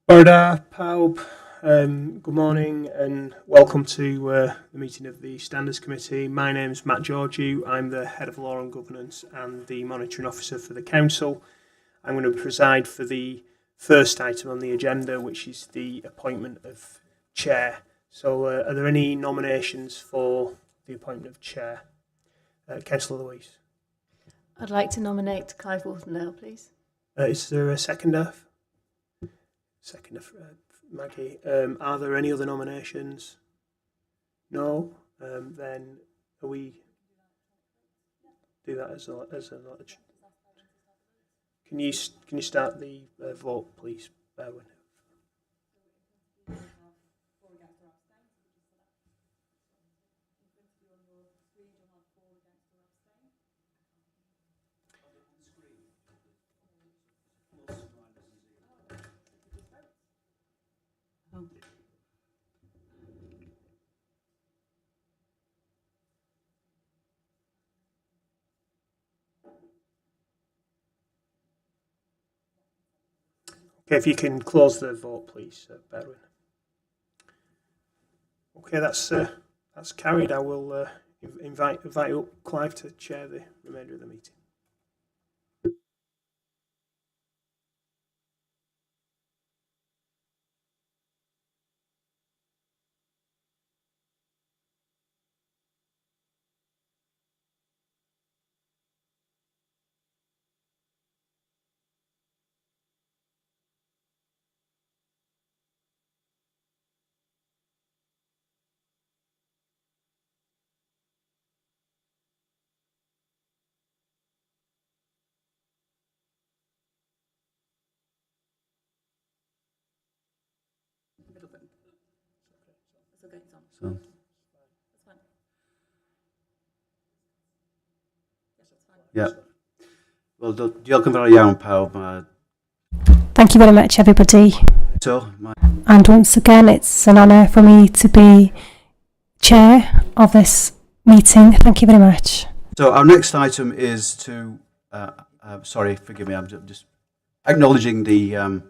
Borda, Paub, good morning and welcome to the meeting of the Standards Committee. My name is Matt Georgiou. I'm the Head of Law and Governance and the Monitoring Officer for the Council. I'm going to preside for the first item on the agenda, which is the appointment of Chair. So are there any nominations for the appointment of Chair? Councillor Louise. I'd like to nominate Clive Waltondale, please. Is there a seconder? Second, Maggie. Are there any other nominations? No. Then are we do that as a Can you start the vote, please, Berwin? Okay, if you can close the vote, please, Berwin. Okay, that's carried. I will invite up Clive to chair the remainder of the meeting. So. Yeah. Well, diolch yn fawr iawn pawb. Thank you very much, everybody. And once again, it's an honour for me to be chair of this meeting. Thank you very much. So our next item is to, sorry, forgive me, I'm just acknowledging the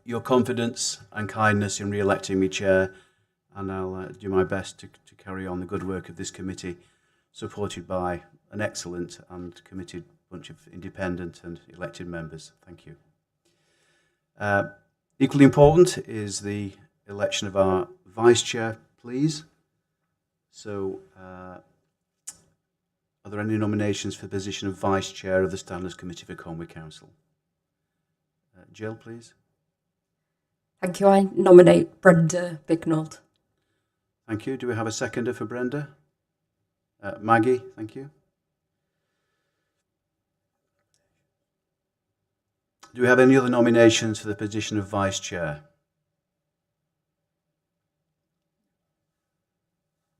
your confidence and kindness in re-electing me chair, and I'll do my best to carry on the good work of this committee, supported by an excellent and committed bunch of independent and elected members. Thank you. Equally important is the election of our vice chair, please. So, are there any nominations for the position of vice chair of the Standards Committee for Conwy Council? Jill, please. Thank you. I nominate Brenda Bignold. Thank you. Do we have a seconder for Brenda? Maggie, thank you. Do we have any other nominations for the position of vice chair?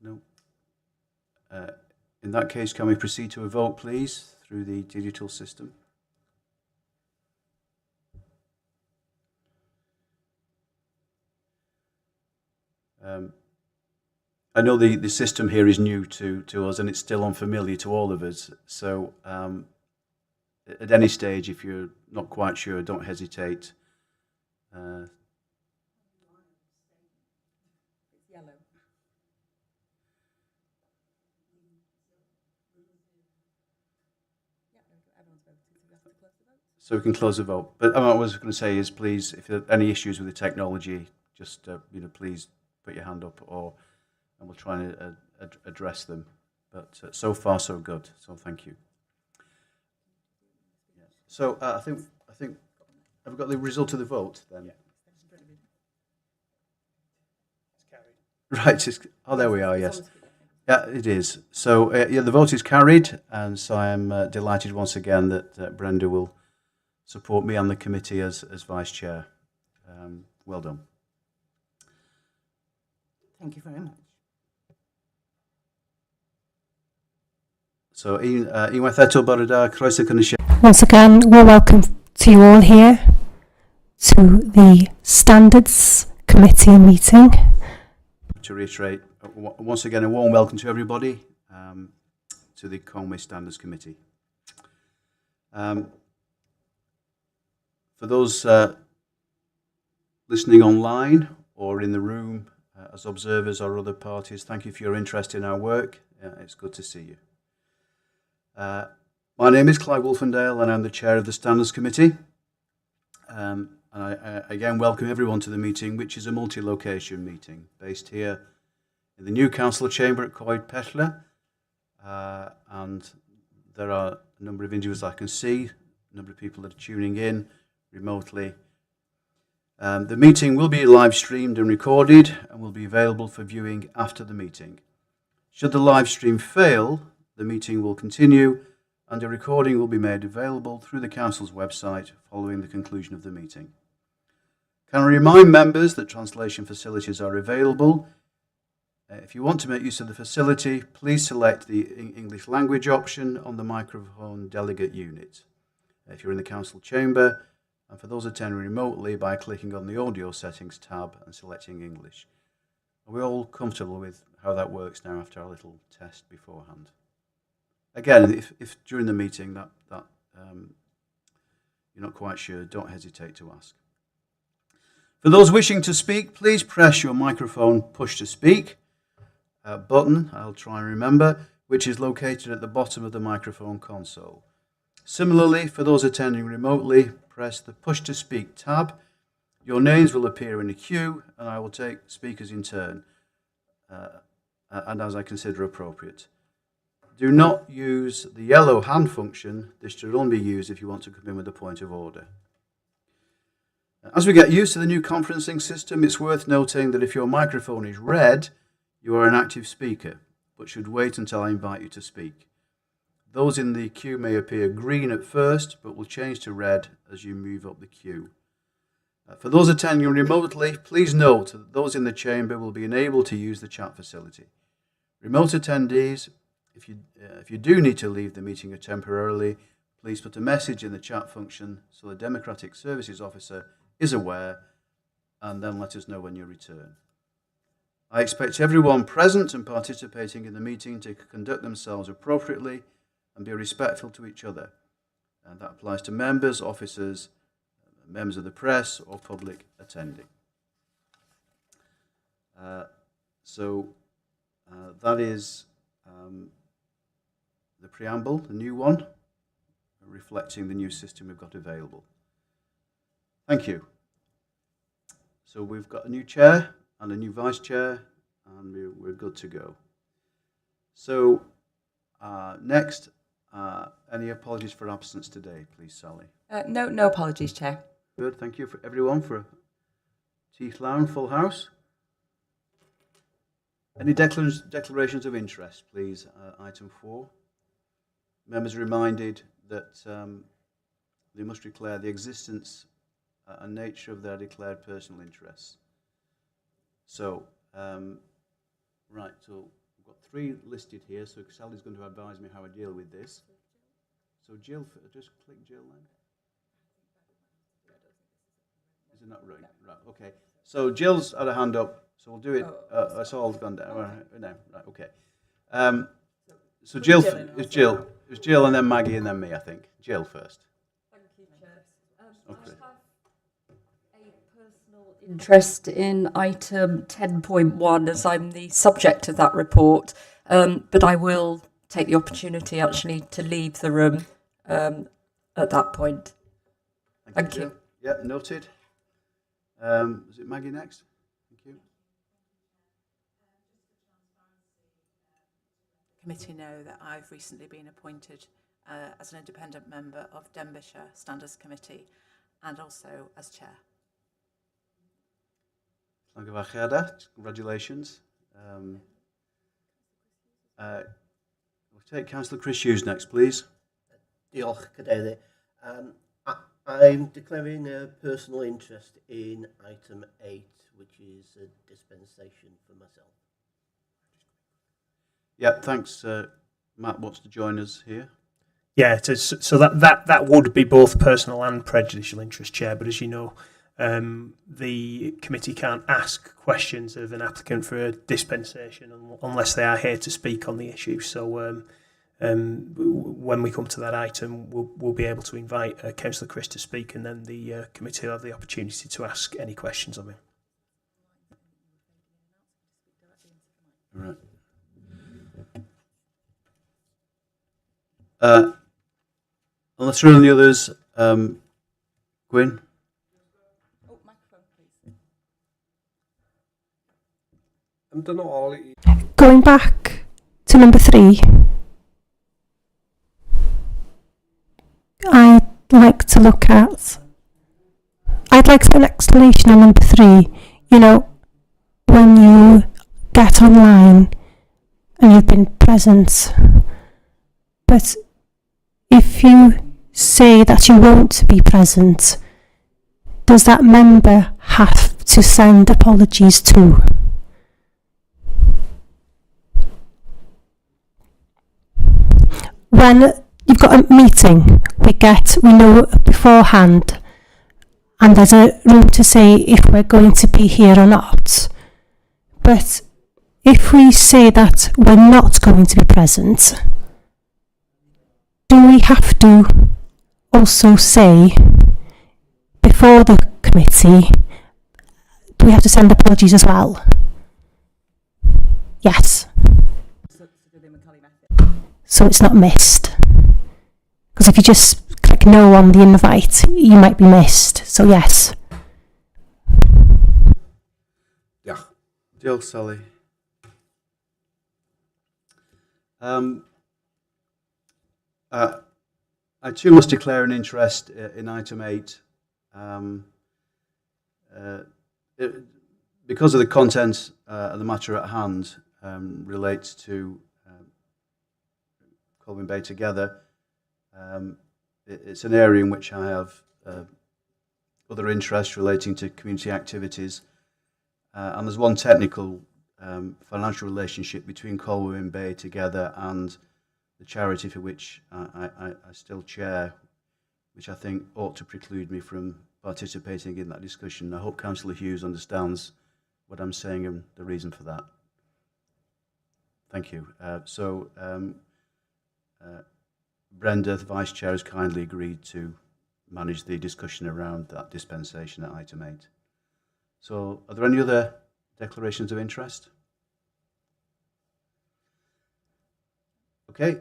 No. In that case, can we proceed to a vote, please, through the digital system? I know the system here is new to us and it's still unfamiliar to all of us. So at any stage, if you're not quite sure, don't hesitate. It's yellow. So we can close the vote. But what I was going to say is, please, if there are any issues with the technology, just please put your hand up, and we'll try and address them. But so far, so good. So thank you. So I think have we got the result of the vote then? Yeah. Right. There we are. Yes. Yeah, it is. So yeah, the vote is carried, and so I am delighted once again that Brenda will support me on the committee as vice chair. Well done. Thank you very much. So, unwaith eto bore da, croeso cynnes. Once again, we're welcome to you all here to the Standards Committee meeting. To reiterate, once again, a warm welcome to everybody to the Conwy Standards Committee. For those listening online or in the room as observers or other parties, thank you for your interest in our work. It's good to see you. My name is Clive Wolfendale and I'm the chair of the Standards Committee. And I again welcome everyone to the meeting, which is a multi-location meeting based here in the new council chamber at Coed Petler. And there are a number of individuals I can see, a number of people that are tuning in remotely. The meeting will be live streamed and recorded and will be available for viewing after the meeting. Should the live stream fail, the meeting will continue and a recording will be made available through the council's website following the conclusion of the meeting. Can I remind members that translation facilities are available? If you want to make use of the facility, please select the English language option on the microphone delegate unit. If you're in the council chamber, and for those attending remotely, by clicking on the audio settings tab and selecting English. Are we all comfortable with how that works now after our little test beforehand? Again, if during the meeting that you're not quite sure, don't hesitate to ask. For those wishing to speak, please press your microphone push to speak button, I'll try and remember, which is located at the bottom of the microphone console. Similarly, for those attending remotely, press the push to speak tab. Your names will appear in a queue and I will take speakers in turn and as I consider appropriate. Do not use the yellow hand function. This should only be used if you want to come in with a point of order. As we get used to the new conferencing system, it's worth noting that if your microphone is red, you are an active speaker, but should wait until I invite you to speak. Those in the queue may appear green at first, but will change to red as you move up the queue. For those attending remotely, please note that those in the chamber will be enabled to use the chat facility. Remote attendees, if you do need to leave the meeting temporarily, please put a message in the chat function so the Democratic Services Officer is aware and then let us know when you return. I expect everyone present and participating in the meeting to conduct themselves appropriately and be respectful to each other. And that applies to members, officers, members of the press or public attending. That is the preamble, the new one, reflecting the new system we've got available. Thank you. So we've got a new chair and a new vice chair, and we're good to go. So next, any apologies for absence today, please, Sally? No apologies, Chair. Good, thank you for everyone for a teeth lounge full house. Any declarations of interest, please? Item 4. Members are reminded that they must declare the existence and nature of their declared personal interests. So, right, so we've got 3 listed here, so Sally's going to advise me how I deal with this. So Jill, just click Jill then. Is it not right? Right, okay. So Jill's had a hand up, so we'll do it. It's all gone down. Right, okay. So Jill, it's Jill and then Maggie and then me, I think. Jill first. Thank you, Chair. Okay. I have a personal interest in item 10.1 as I'm the subject of that report, but I will take the opportunity actually to leave the room at that point. Thank you. Yeah, noted. Is it Maggie next? Thank you. Committee know that I've recently been appointed as an independent member of Denbighshire Standards Committee and also as chair. Congratulations. We'll take Councillor Chris Hughes next, please. Diolch, Cadeirydd. I'm declaring a personal interest in item 8, which is a dispensation for myself. Yeah, thanks. Matt wants to join us here. Yeah, so that would be both personal and prejudicial interest, Chair, but as you know, the committee can't ask questions of an applicant for a dispensation unless they are here to speak on the issue. So when we come to that item, we'll be able to invite Councillor Chris to speak, and then the committee will have the opportunity to ask any questions of him. Right. Unless there are any others, Gwyn? Going back to number 3, I'd like an explanation on number 3. You know, when you get online and you've been present, but if you say that you won't be present, does that member have to send apologies too? When you've got a meeting, we know beforehand, and there's a room to say if we're going to be here or not. But if we say that we're not going to be present, do we have to also say before the committee, do we have to send apologies as well? Yes. So it's not missed. Because if you just click no on the invite, you might be missed. So yes. Yeah. Jill, Sally. I too must declare an interest in item 8. Because of the content of the matter at hand relates to Colwyn Bay Together, it's an area in which I have other interests relating to community activities, and there's one technical financial relationship between Colwyn Bay Together and the charity for which I still chair, which I think ought to preclude me from participating in that discussion. I hope Councillor Hughes understands what I'm saying and the reason for that. Thank you. Brenda, the Vice Chair, has kindly agreed to manage the discussion around that dispensation at item 8. So, are there any other declarations of interest? Okay,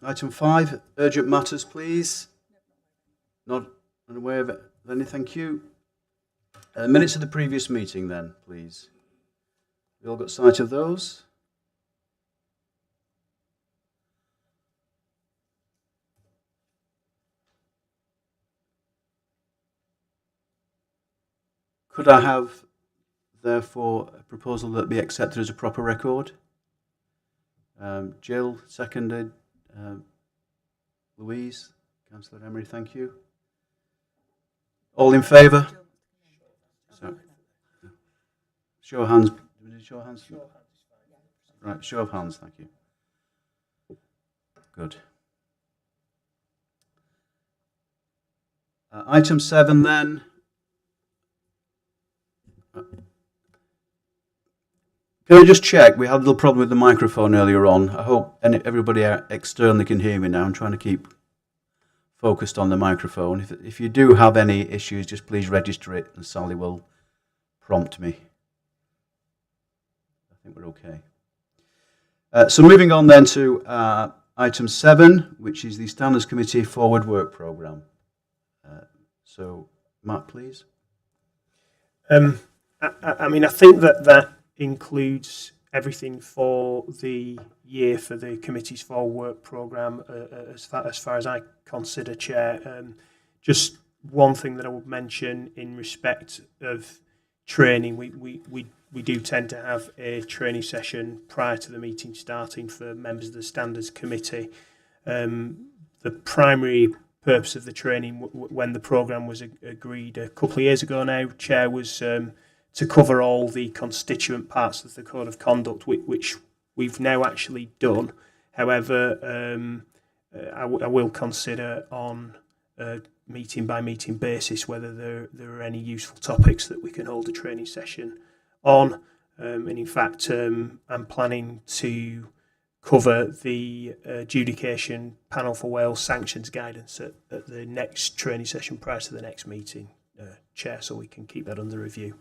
item 5, urgent matters, please. Not aware of any, thank you. Minutes of the previous meeting then, please. We all got sight of those? Could I have, therefore, a proposal that be accepted as a proper record? Jill, seconded. Louise, Councillor Emery, thank you. All in favour? Show of hands. Show of hands. Right, show of hands, thank you. Good. Item 7 then. Can I just check? We had a little problem with the microphone earlier on. I hope everybody externally can hear me now. I'm trying to keep focused on the microphone. If you do have any issues, just please register it and Sally will prompt me. I think we're okay. So moving on then to item 7, which is the Standards Committee Forward Work Programme. So, Matt, please. I mean, I think that includes everything for the year for the committee's forward work programme as far as I consider, Chair. Just one thing that I would mention in respect of training, we do tend to have a training session prior to the meeting starting for members of the Standards Committee. The primary purpose of the training when the programme was agreed a couple of years ago now, Chair, was to cover all the constituent parts of the Code of Conduct, which we've now actually done. However, I will consider on a meeting-by-meeting basis whether there are any useful topics that we can hold a training session on. And in fact, I'm planning to cover the adjudication panel for Wales sanctions guidance at the next training session prior to the next meeting, Chair, so we can keep that under review.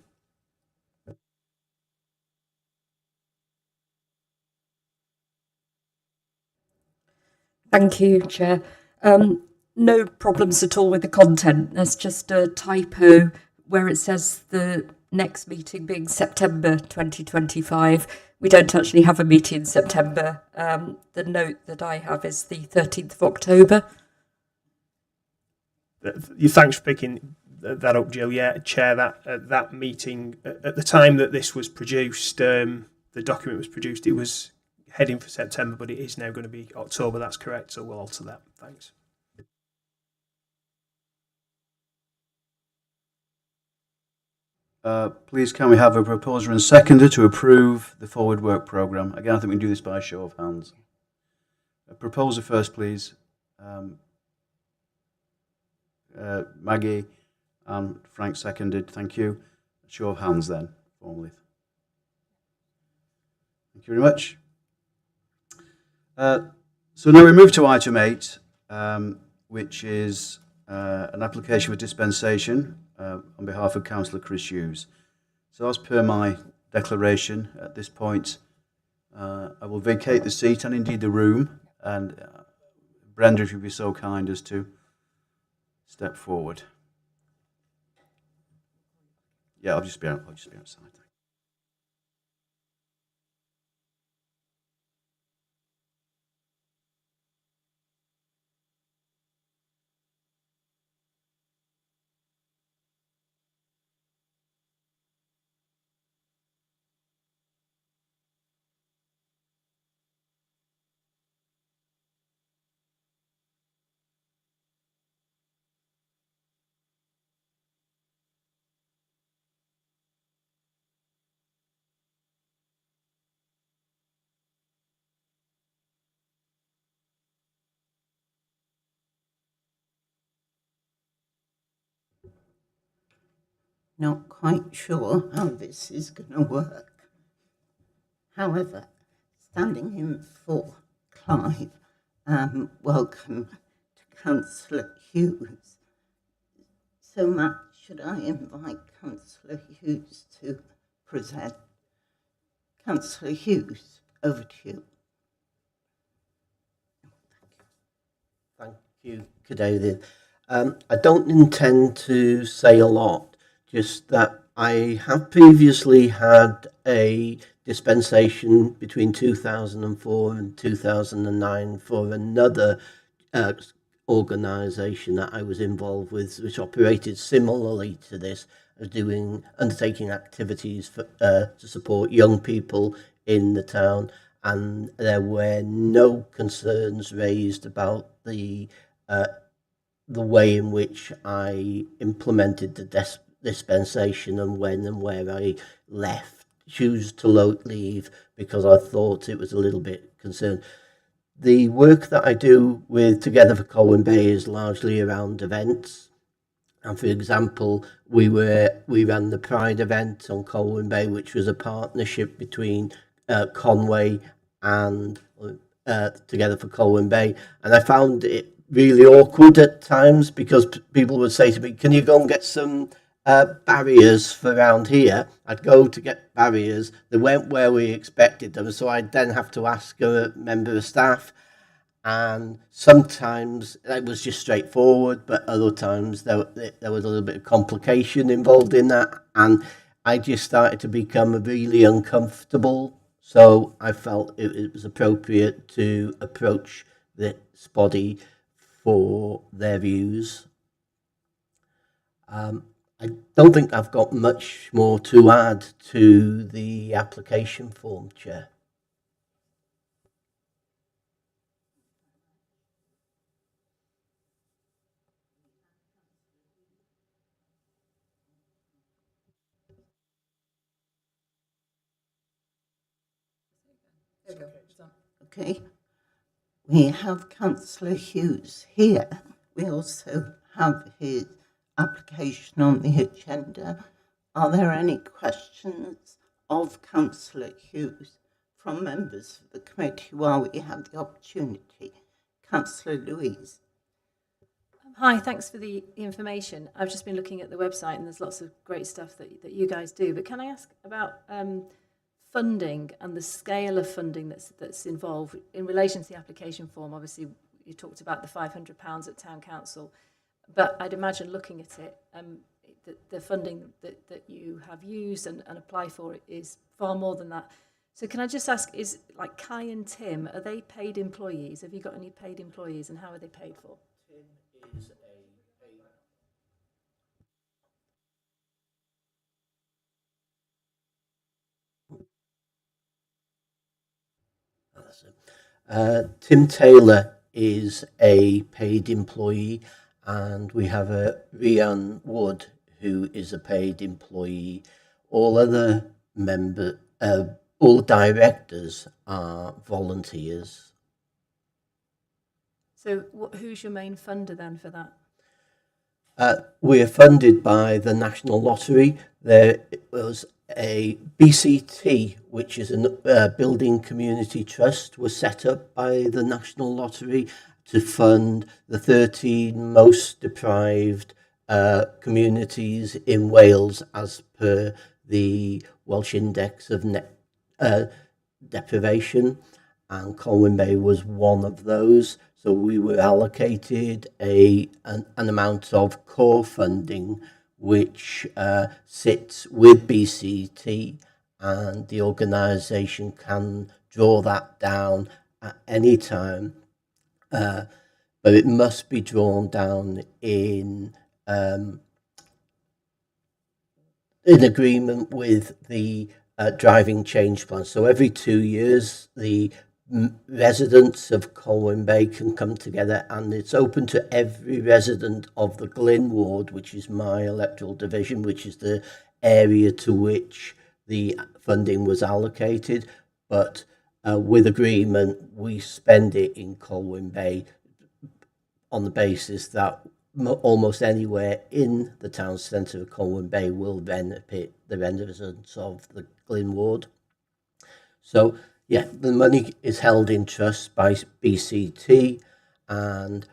Thank you, Chair. No problems at all with the content. There's just a typo where it says the next meeting being September 2025. We don't actually have a meeting in September. The note that I have is the 13th of October. Thanks for picking that up, Jill. Yeah, Chair, that meeting, at the time that this was produced, the document was produced, it was heading for September, but it is now going to be October. That's correct, so we'll alter that. Thanks. Please can we have a proposer and seconder to approve the forward work programme? Again, I think we can do this by a show of hands. A proposer first, please. Maggie and Frank seconded. Thank you. A show of hands then, formally. Thank you very much. So now we move to item 8, which is an application for dispensation on behalf of Councillor Chris Hughes. So as per my declaration at this point, I will vacate the seat and indeed the room, and Brenda, if you'd be so kind as to step forward. Yeah, I'll just be outside. Not quite sure how this is going to work. However, standing in for Clive, welcome to Councillor Hughes. So, Matt, should I invite Councillor Hughes to present? Councillor Hughes, over to you. Thank you, Cadodian. I don't intend to say a lot, just that I have previously had a dispensation between 2004 and 2009 for another organisation that I was involved with, which operated similarly to this, as undertaking activities for, to support young people in the town, and there were no concerns raised about the way in which I implemented the dispensation and when and where I choose to leave, because I thought it was a little bit concerned. The work that I do with Together for Colwyn Bay is largely around events. And for example, we ran the Pride event on Colwyn Bay, which was a partnership between Conway and Together for Colwyn Bay. And I found it really awkward at times, because people would say to me, can you go and get some barriers for around here? I'd go to get barriers. They weren't where we expected them, so I'd then have to ask a member of staff. And sometimes it was just straightforward, but other times there was a little bit of complication involved in that, and I just started to become really uncomfortable. So I felt it was appropriate to approach this body for their views. I don't think I've got much more to add to the application form, Chair. Okay. We have Councillor Hughes here. We also have his application on the agenda. Are there any questions of Councillor Hughes from members of the committee while we have the opportunity. Councillor Louise. Hi, thanks for the information. I've just been looking at the website and there's lots of great stuff that you guys do. But can I ask about funding and the scale of funding that's involved in relation to the application form? Obviously, you talked about the £500 at Town Council, but I'd imagine looking at it, the funding that you have used and apply for is far more than that. So can I just ask, is like Kai and Tim, are they paid employees? Have you got any paid employees and how are they paid for? Tim Taylor is a paid employee, and we have a Rhiann Wood who is a paid employee. All other all directors are volunteers. So who's your main funder then for that? We are funded by the National Lottery. There was a BCT, which is a Building Community Trust, was set up by the National Lottery to fund the 13 most deprived communities in Wales as per the Welsh Index of Deprivation, and Colwyn Bay was one of those. So we were allocated an amount of core funding which sits with BCT, and the organisation can draw that down at any time, but it must be drawn down in agreement with the driving change plan. So every 2 years, the residents of Colwyn Bay can come together, and it's open to every resident of the Glyn ward, which is my electoral division, which is the area to which the funding was allocated. But with agreement, we spend it in Colwyn Bay on the basis that almost anywhere in the town centre of Colwyn Bay will benefit the residents of the Glyn ward. So yeah, the money is held in trust by BCT, and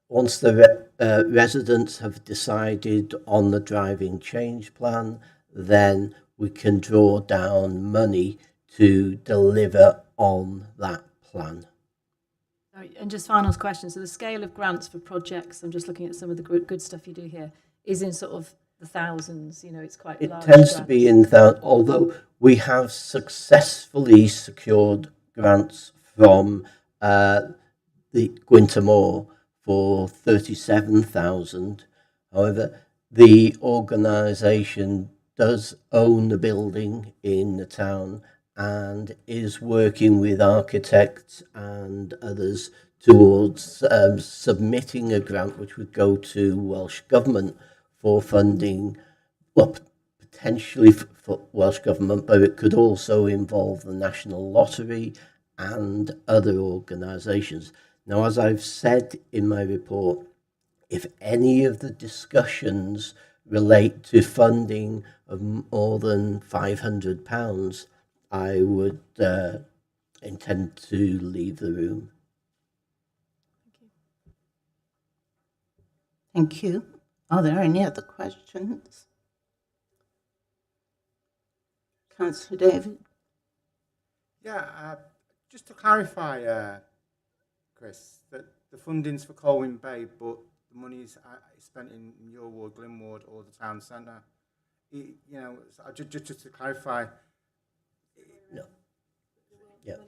once the residents have decided on the driving change plan, then we can draw down money to deliver on that plan. Sorry, and just final question. So the scale of grants for projects, I'm just looking at some of the good stuff you do here, is in sort of the thousands, it's quite large. It tends to be in thousands, although we have successfully secured grants from the Gwynter Moor for 37,000. However, the organisation does own the building in the town and is working with architects and others towards submitting a grant which would go to Welsh Government for funding, well, potentially for Welsh Government, but it could also involve the National Lottery and other organisations. Now, as I've said in my report, if any of the discussions relate to funding of more than £500, I would intend to leave the room. Thank you. Are there any other questions? Councillor David? Yeah, just to clarify, Chris, that the funding's for Colwyn Bay, but the money's spent in your ward, Glyn ward, or the town centre. Just to clarify. No. Yeah.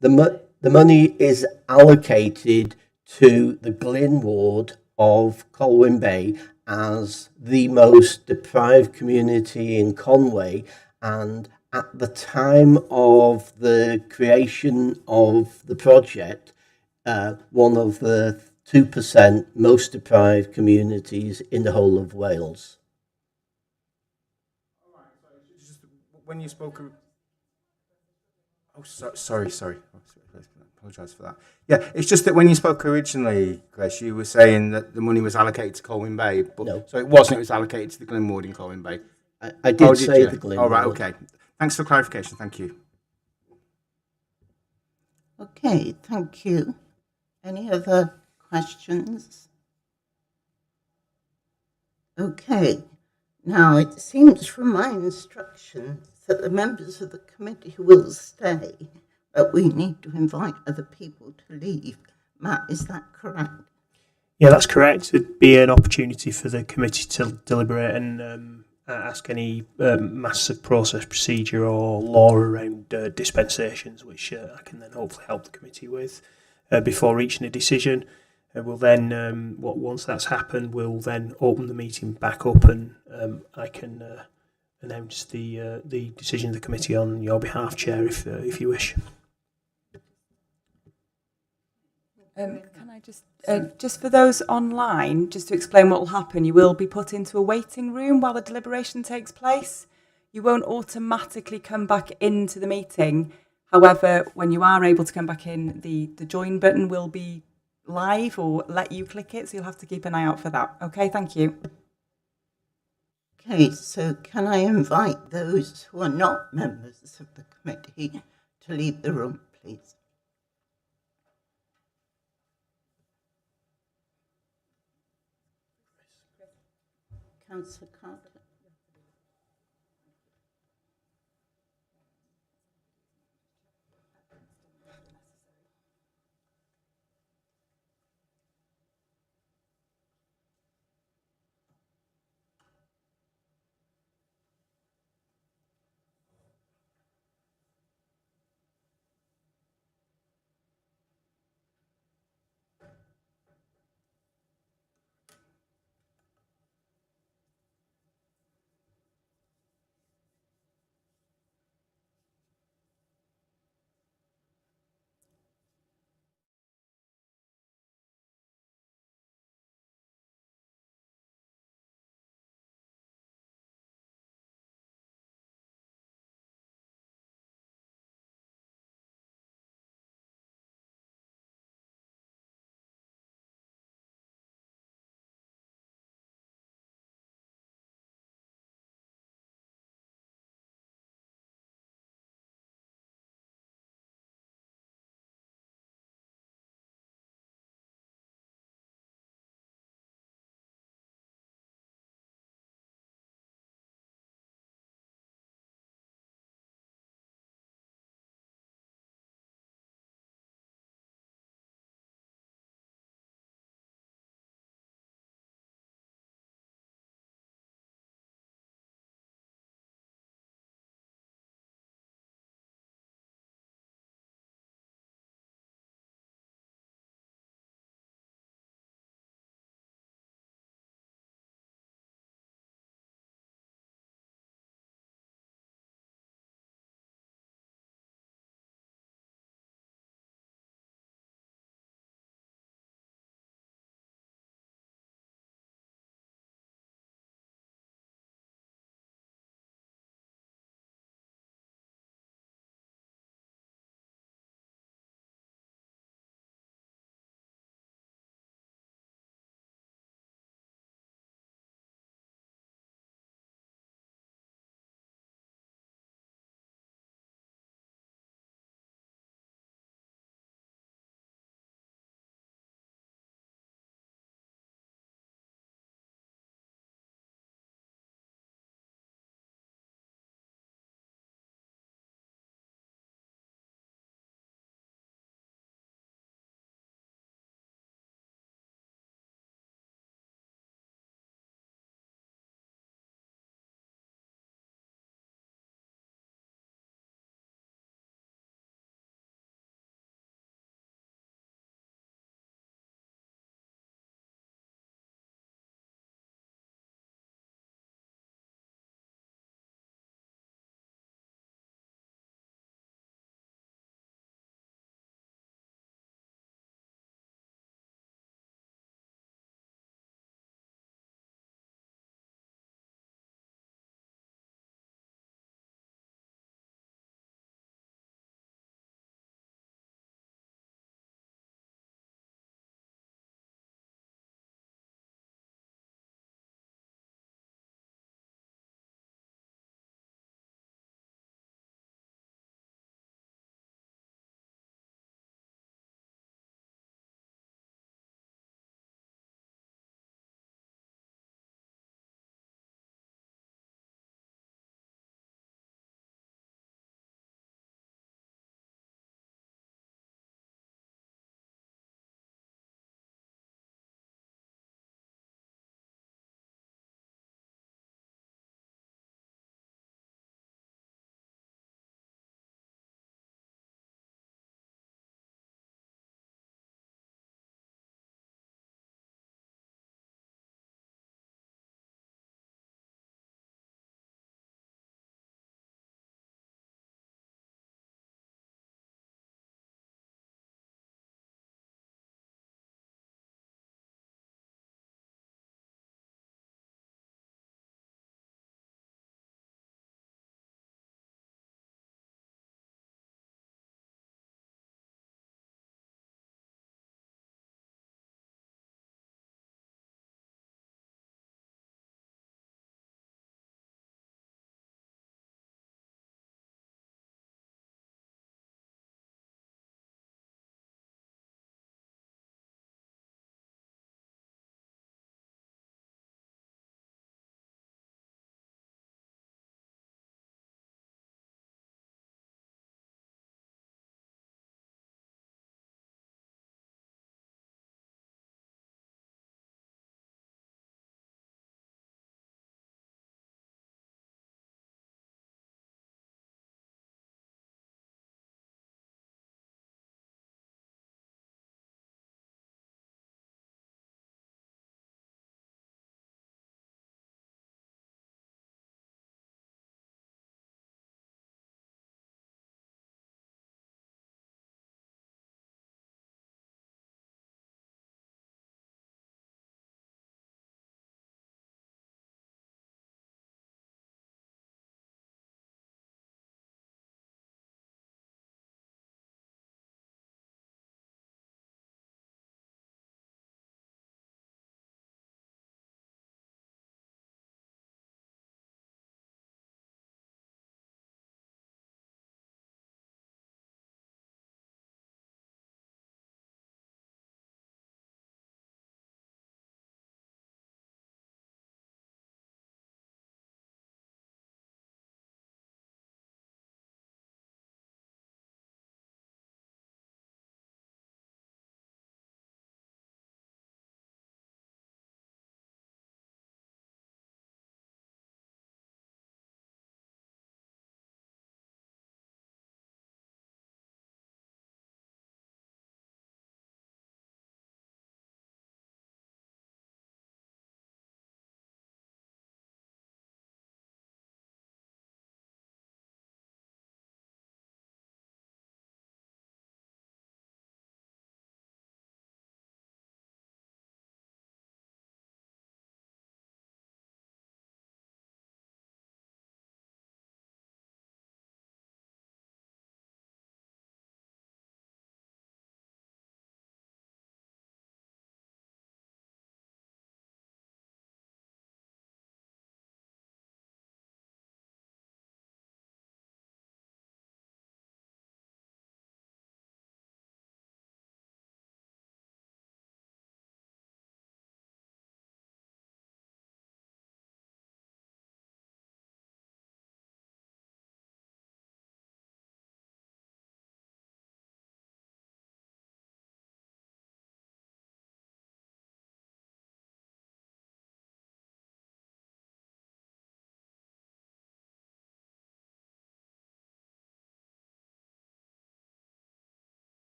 The money is allocated to the Glyn ward of Colwyn Bay as the most deprived community in Conway, and at the time of the creation of the project, one of the 2% most deprived communities in the whole of Wales. All right, so just when you spoke of... sorry. I apologise for that. Yeah, it's just that when you spoke originally, Chris, you were saying that the money was allocated to Colwyn Bay, but No. So it wasn't. It was allocated to the Glyn ward in Colwyn Bay. I did say you? the Glyn All right, ward. okay. Thanks for clarification. Thank you. Okay, thank you. Any other questions? Okay, now it seems from my instructions that the members of the committee will stay, but we need to invite other people to leave. Matt, is that correct? Yeah, that's correct. It'd be an opportunity for the committee to deliberate and ask any matters of process, procedure or law around dispensations, which I can then hopefully help the committee with before reaching a decision. We'll then, once that's happened, we'll then open the meeting back up and I can announce the decision of the committee on your behalf, Chair, if you wish. Can I just for those online, just to explain what will happen, you will be put into a waiting room while the deliberation takes place. You won't automatically come back into the meeting. However, when you are able to come back in, the join button will be live or let you click it, so you'll have to keep an eye out for that. Okay, thank you. Okay, so can I invite those who are not members of the committee to leave the room, please? Councillor Carter.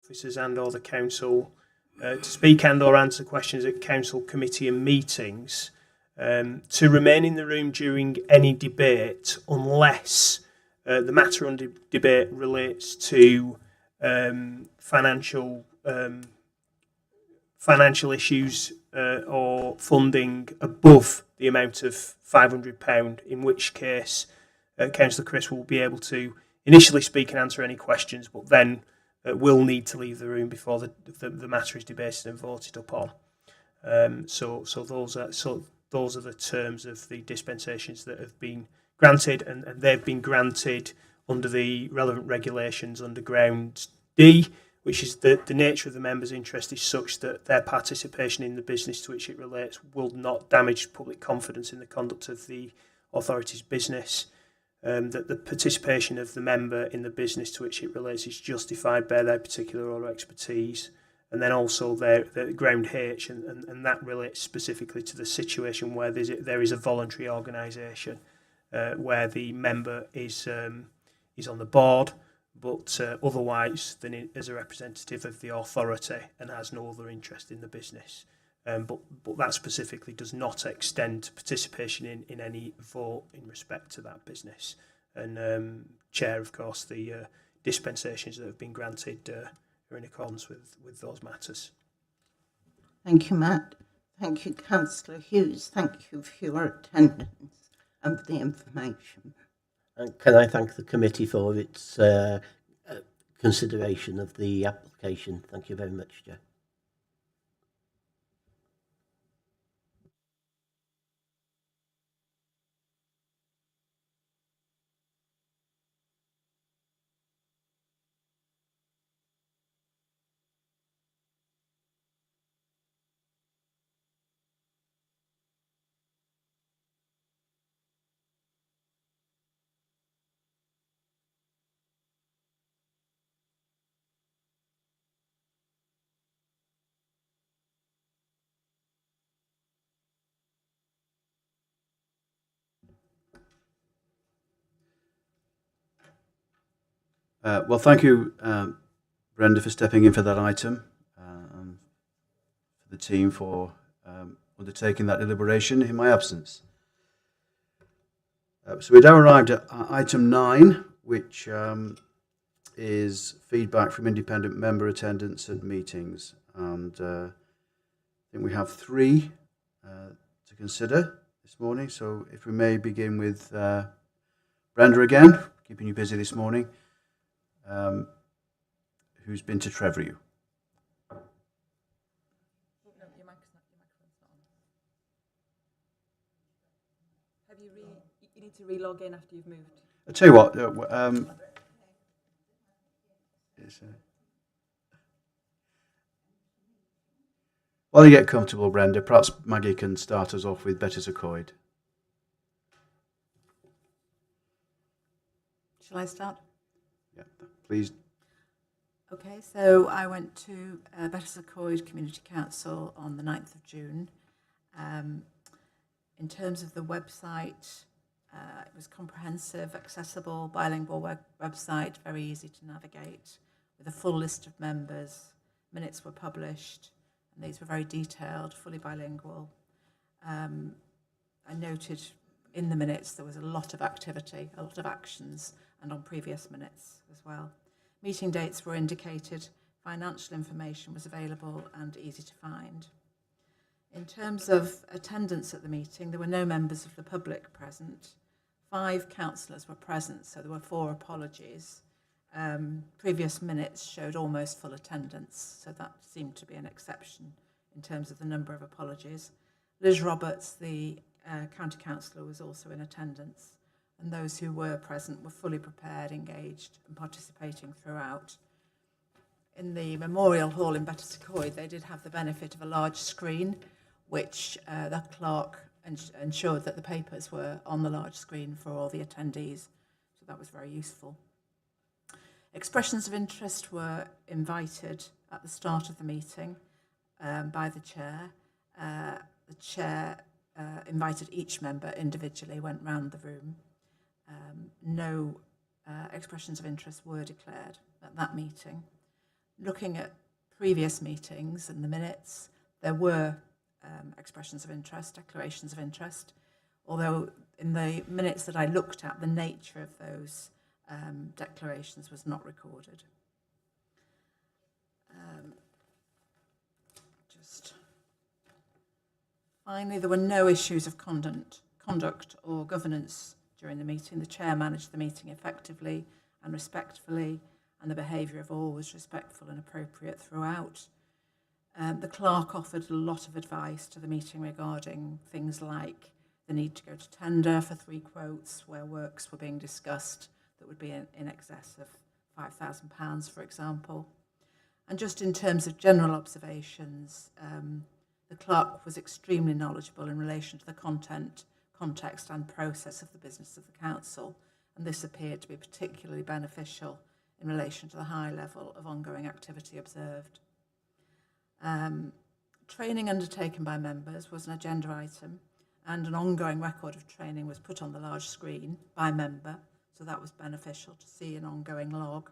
officers and or the council to speak and or answer questions at council committee and meetings to remain in the room during any debate unless the matter under debate relates to financial issues or funding above the amount of £500, in which case Councillor Chris will be able to initially speak and answer any questions, but then will need to leave the room before the matter is debated and voted upon. So those are the terms of the dispensations that have been granted, and they've been granted under the relevant regulations under ground D, which is the nature of the members' interest is such that their participation in the business to which it relates will not damage public confidence in the conduct of the authority's business, that the participation of the member in the business to which it relates is justified by their particular or expertise, and then also their ground H, and that relates specifically to the situation where there is a voluntary organisation where the member is on the board, but otherwise than as a representative of the authority and has no other interest in the business. But that specifically does not extend to participation in any vote in respect to that business. And Chair, of course, the dispensations that have been granted are in accordance with those matters. Thank you, Matt. Thank you, Councillor Hughes. Thank you for your attendance and for the information. And can I thank the committee for its consideration of the application? Thank you very much, Chair. Well, thank you, Brenda, for stepping in for that item, and for the team for undertaking that deliberation in my absence. So we've now arrived at item 9, which is feedback from independent member attendance at meetings. And I think we have 3 to consider this morning. So if we may begin with Brenda again, keeping you busy this morning. Who's been to Trevor? You need to re-log in after you've moved. I'll tell you what. While you get comfortable, Brenda, perhaps Maggie can start us off with Better Secoid. Shall I start? Yeah, please. Okay, so I went to Better Secoid Community Council on the 9th of June. In terms of the website, it was comprehensive, accessible, bilingual website, very easy to navigate, with a full list of members. Minutes were published, and these were very detailed, fully bilingual. I noted in the minutes there was a lot of activity, a lot of actions, and on previous minutes as well. Meeting dates were indicated, financial information was available and easy to find. In terms of attendance at the meeting, there were no members of the public present. 5 councillors were present, so there were 4 apologies. Previous minutes showed almost full attendance, so that seemed to be an exception in terms of the number of apologies. Liz Roberts, the county councillor, was also in attendance, and those who were present were fully prepared, engaged and participating throughout. In the Memorial Hall in Better Secoid, they did have the benefit of a large screen, which the clerk ensured that the papers were on the large screen for all the attendees, so that was very useful. Expressions of interest were invited at the start of the meeting by the chair. The chair invited each member individually, went round the room. No expressions of interest were declared at that meeting. looking at previous meetings and the minutes, there were expressions of interest, declarations of interest, although in the minutes that I looked at, the nature of those declarations was not recorded. Finally, there were no issues of conduct or governance during the meeting. The chair managed the meeting effectively and respectfully, and the behaviour of all was respectful and appropriate throughout. The clerk offered a lot of advice to the meeting regarding things like the need to go to tender for 3 quotes where works were being discussed that would be in excess of £5,000, for example. And just in terms of general observations, the clerk was extremely knowledgeable in relation to the content, context and process of the business of the council, and this appeared to be particularly beneficial in relation to the high level of ongoing activity observed. Training undertaken by members was an agenda item, and an ongoing record of training was put on the large screen by member, so that was beneficial to see an ongoing log.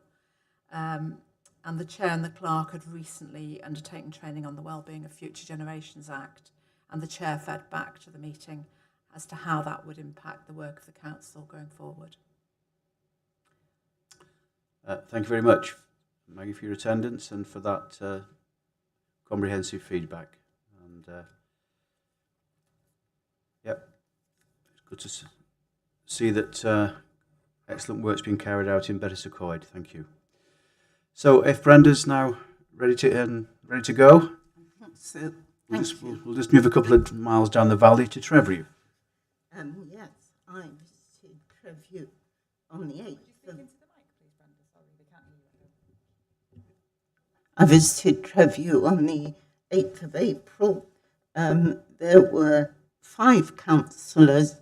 And the chair and the clerk had recently undertaken training on the Wellbeing of Future Generations Act, and the chair fed back to the meeting as to how that would impact the work of the council going forward. Thank you very much, Maggie, for your attendance and for that comprehensive feedback. And yep, it's good to see that excellent work's been carried out in Bettisaccoid. Thank you. So, if Brenda's now ready to go, So, we'll just move a couple of miles down the valley to Treview. yes, I visited Treview on the 8th of... I visited Treview on the 8th of April. There were 5 councillors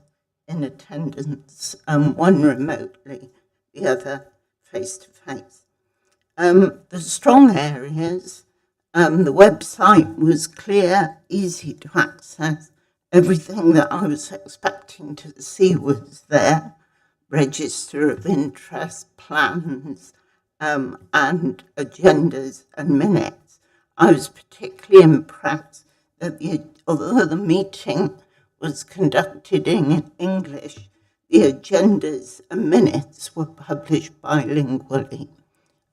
in attendance, one remotely, the other face-to-face. The strong areas, the website was clear, easy to access. Everything that I was expecting to see was there. Register of interest, plans, and agendas and minutes. I was particularly impressed that although the meeting was conducted in English, the agendas and minutes were published bilingually.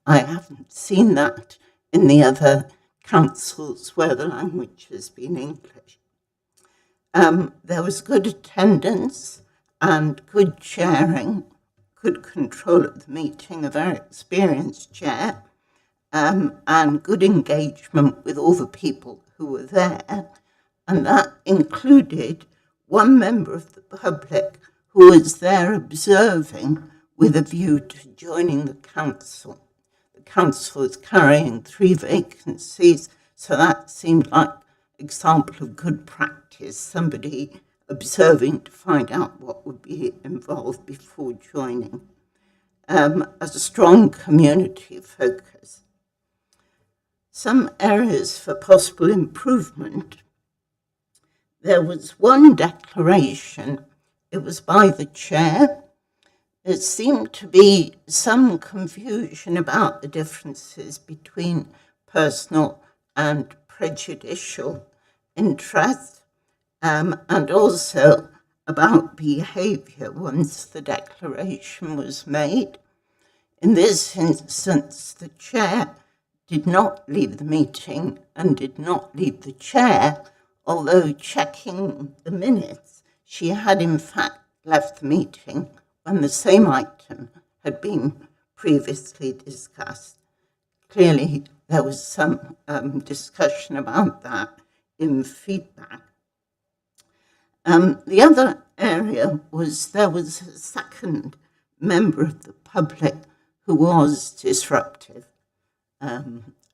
I haven't seen that in the other councils where the language has been English. There was good attendance and good chairing, good control of the meeting, a very experienced chair, and good engagement with all the people who were there. And that included one member of the public who was there observing with a view to joining the council. The council was carrying 3 vacancies, so that seemed like an example of good practice, somebody observing to find out what would be involved before joining, as a strong community focus. Some areas for possible improvement. There was one declaration, it was by the chair. There seemed to be some confusion about the differences between personal and prejudicial interest, and also about behaviour once the declaration was made. In this instance, the chair did not leave the meeting and did not leave the chair, although checking the minutes, she had in fact left the meeting when the same item had been previously discussed. Clearly, there was some discussion about that in feedback. The other area was there was a second member of the public who was disruptive,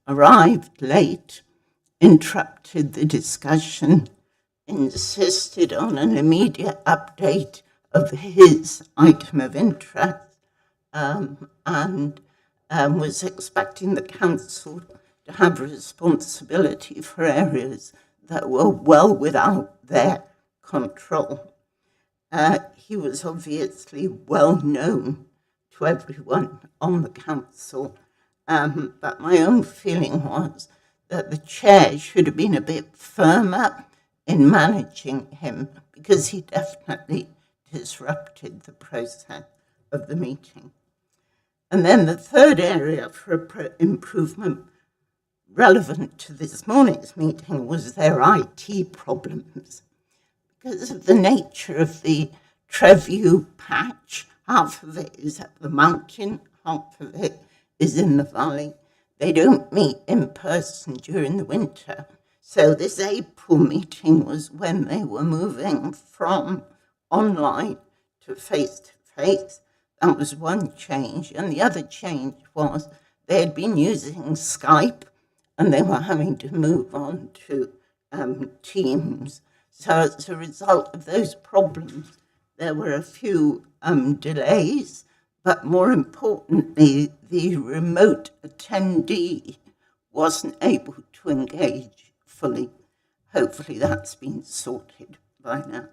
arrived late, interrupted the discussion, insisted on an immediate update of his item of interest, and was expecting the council to have responsibility for areas that were well without their control. He was obviously well known to everyone on the council but my own feeling was that the chair should have been a bit firmer in managing him, because he definitely disrupted the process of the meeting. And then the third area for improvement relevant to this morning's meeting was their IT problems. Because of the nature of the Treview patch, half of it is at the mountain, half of it is in the valley. They don't meet in person during the winter. So this April meeting was when they were moving from online to face-to-face. That was one change. And the other change was they had been using Skype and they were having to move on to Teams. So as a result of those problems, there were a few delays, but more importantly, the remote attendee wasn't able to engage fully. Hopefully that's been sorted by now.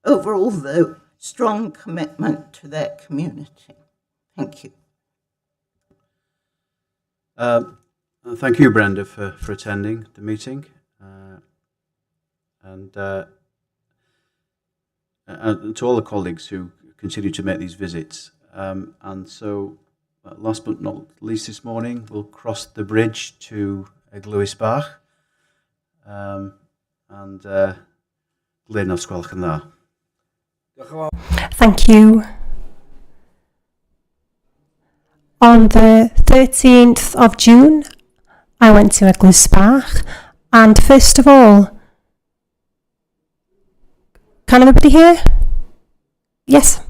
Overall, though, strong commitment to their community. Thank you. Thank you, Brenda, for attending the meeting. And to all the colleagues who continue to make these visits. And so, last but not least this morning, we'll cross the bridge to Glywysbach. And Glyn, os gwelwch yn dda. Thank you. On the 13th of June, I went to Glywysbach, and first of all, can everybody hear? Yes.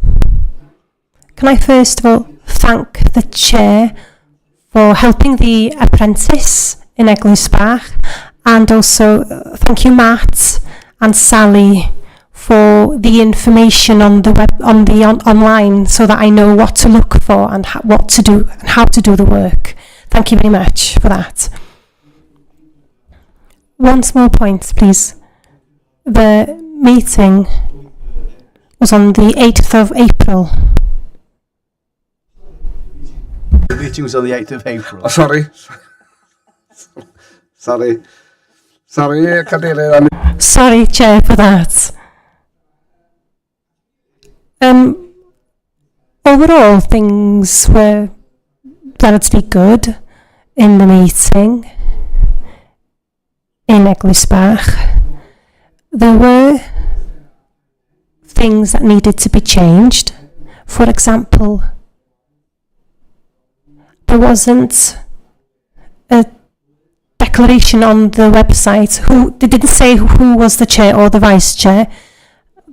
Can I first of all thank the chair for helping the apprentice in Glywysbach, and also thank you, Matt and Sally, for the information on the web, online, so that I know what to look for and what to do and how to do the work. Thank you very much for that. One small point, please. The meeting was on the 8th of April. The meeting was on the 8th of April. Oh, sorry. Sorry, Cadeirydd. Sorry, Chair, for that. Overall, things were relatively good in the meeting in Glywysbach. There were things that needed to be changed. For example, there wasn't a declaration on the website. They didn't say who was the chair or the vice chair.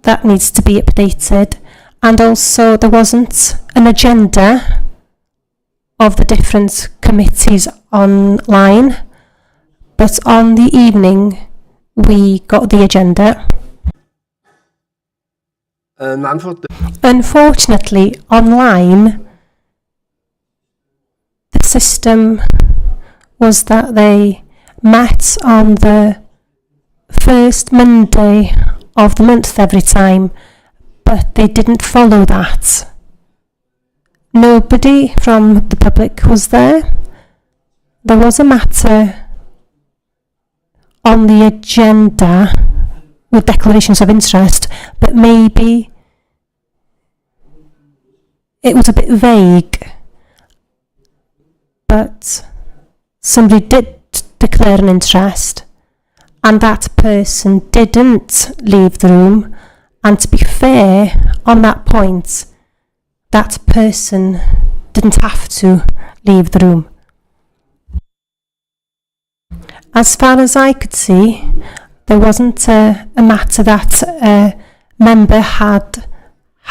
That needs to be updated. And also there wasn't an agenda of the different committees online, but on the evening we got the agenda. Unfortunately, online, the system was that they met on the first Monday of the month every time, but they didn't follow that. Nobody from the public was there. There was a matter on the agenda with declarations of interest, but maybe it was a bit vague. But somebody did declare an interest, and that person didn't leave the room. And to be fair, on that point, that person didn't have to leave the room. As far as I could see, there wasn't a matter that a member had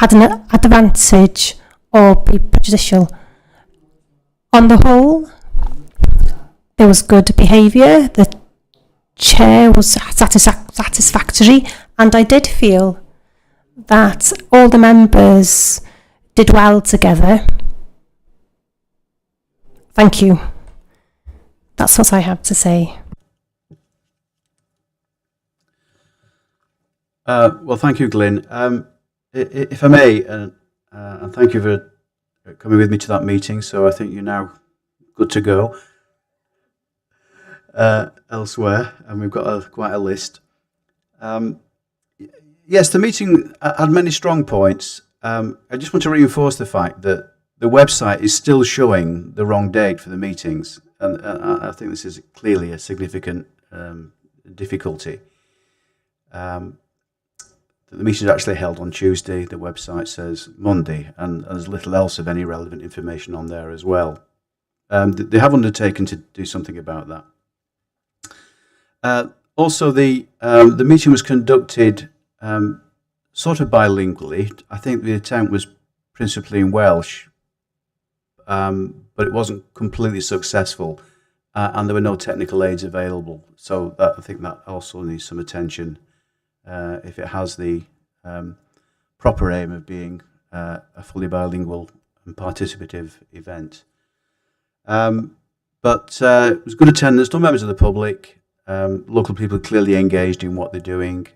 an advantage or be prejudicial. On the whole, there was good behaviour, the chair was satisfactory, and I did feel that all the members did well together. Thank you. That's what I have to say. Well, thank you, Glyn. If I may, and thank you for coming with me to that meeting. So I think you're now good to go elsewhere, and we've got quite a list. Yes, the meeting had many strong points. I just want to reinforce the fact that the website is still showing the wrong date for the meetings, and I think this is clearly a significant difficulty. The meeting is actually held on Tuesday. The website says Monday, and there's little else of any relevant information on there as well. They have undertaken to do something about that. Also, the meeting was conducted sort of bilingually. I think the attempt was principally in Welsh, but it wasn't completely successful, and there were no technical aids available. So I think that also needs some attention if it has the proper aim of being a fully bilingual and participative event. But it was good attendance, no members of the public. Local people are clearly engaged in what they're doing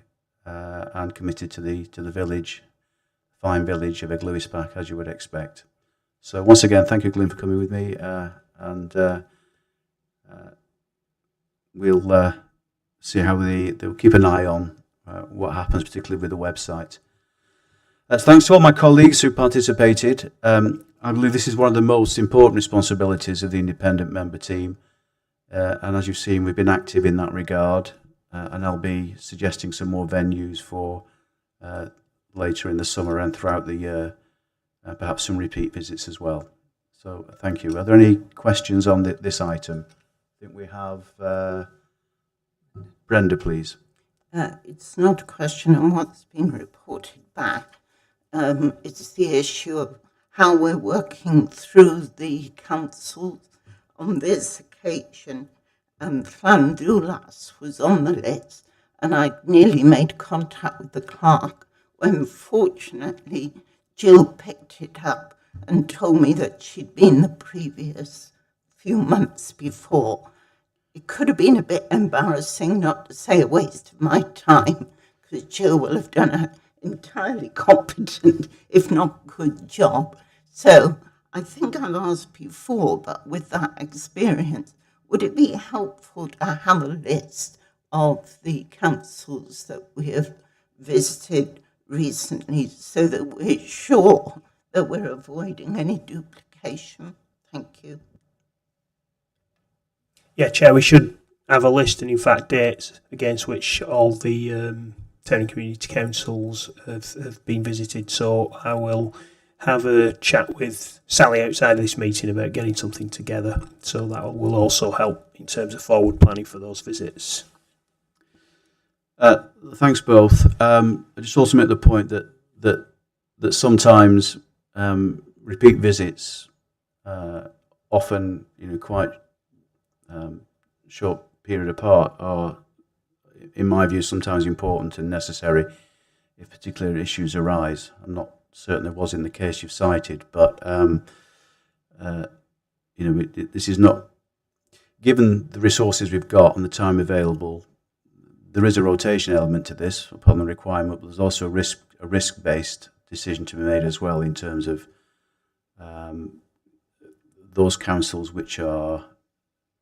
and committed to the village, fine village of Eglwysbach, as you would expect. So once again, thank you, Glyn, for coming with me, and we'll see how they'll keep an eye on what happens, particularly with the website. Thanks to all my colleagues who participated. I believe this is one of the most important responsibilities of the independent member team. And as you've seen, we've been active in that regard, and I'll be suggesting some more venues for later in the summer and throughout the year, perhaps some repeat visits as well. So thank you. Are there any questions on this item? I think we have Brenda, please. It's not a question on what's been reported back. It's the issue of how we're working through the councils. On this occasion, Llanddwlas was on the list, and I nearly made contact with the clerk when, fortunately, Jill picked it up and told me that she'd been the previous few months before. It could have been a bit embarrassing, not to say a waste of my time, because Jill will have done an entirely competent, if not good, job. So I think I've asked before, but with that experience, would it be helpful to have a list of the councils that we have visited recently so that we're sure that we're avoiding any duplication? Thank you. Yeah, Chair, we should have a list, and in fact dates against which all the town and community councils have been visited. So I will have a chat with Sally outside of this meeting about getting something together. So that will also help in terms of forward planning for those visits. Thanks both. I just also make the point that sometimes repeat visits, often quite short period apart, are, in my view, sometimes important and necessary if particular issues arise. I'm not certain there was in the case you've cited, but this is not, given the resources we've got and the time available. There is a rotation element to this upon the requirement, but there's also a risk-based decision to be made as well in terms of those councils which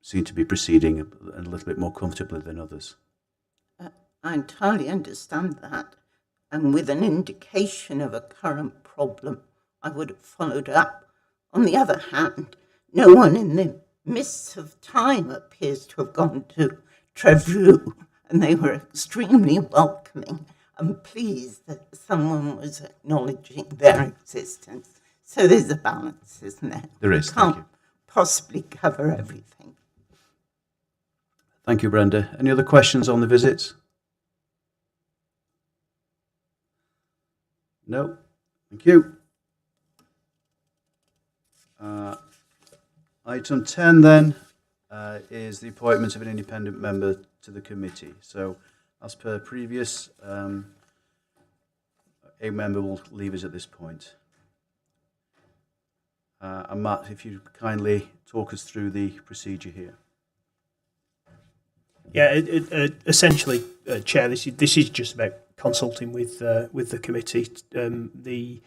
seem to be proceeding a little bit more comfortably than others. I entirely understand that. And with an indication of a current problem, I would have followed up. On the other hand, no one in the midst of time appears to have gone to Trevoux, and they were extremely welcoming and pleased that someone was acknowledging their existence. So there's a balance, isn't there? There is. Can't possibly cover everything. Thank you, Brenda. Any other questions on the visits? No. Thank you. Item 10 then is the appointment of an independent member to the committee. So, as per previous, a member will leave us at this point. And Matt, if you kindly talk us through the procedure here. Yeah, essentially, Chair, this is just about consulting with the committee. The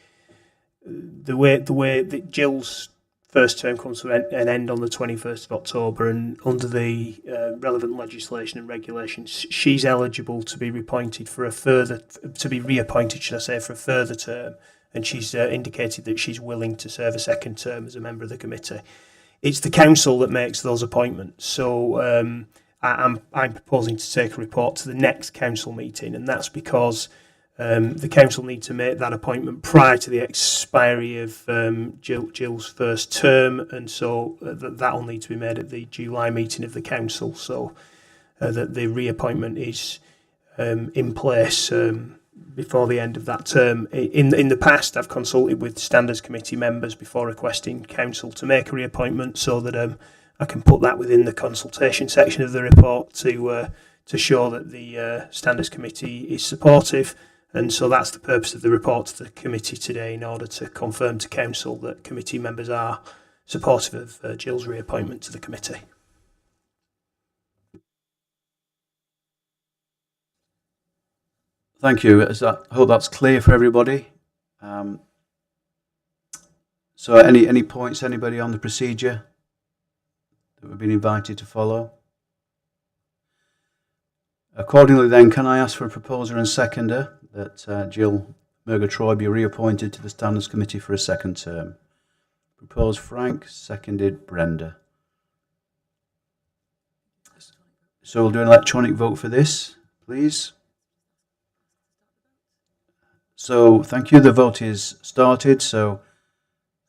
way that Jill's first term comes to an end on the 21st of October, and under the relevant legislation and regulations, she's eligible to be reappointed for a further, to be reappointed, should I say, for a further term, and she's indicated that she's willing to serve a second term as a member of the committee. It's the council that makes those appointments, so I'm proposing to take a report to the next council meeting, and that's because the council need to make that appointment prior to the expiry of Jill's first term, and so that will need to be made at the July meeting of the council, so that the reappointment is in place before the end of that term. In the past, I've consulted with Standards Committee members before requesting council to make a reappointment, so that I can put that within the consultation section of the report to show that the Standards Committee is supportive. And so that's the purpose of the report to the committee today, in order to confirm to council that committee members are supportive of Jill's reappointment to the committee. Thank you. I hope that's clear for everybody. So any points, anybody on the procedure that we've been invited to follow? Accordingly then, can I ask for a proposer and seconder that Jill Murgatroyd be reappointed to the Standards Committee for a second term? Proposed Frank, seconded Brenda. So we'll do an electronic vote for this, please. So thank you, the vote is started, so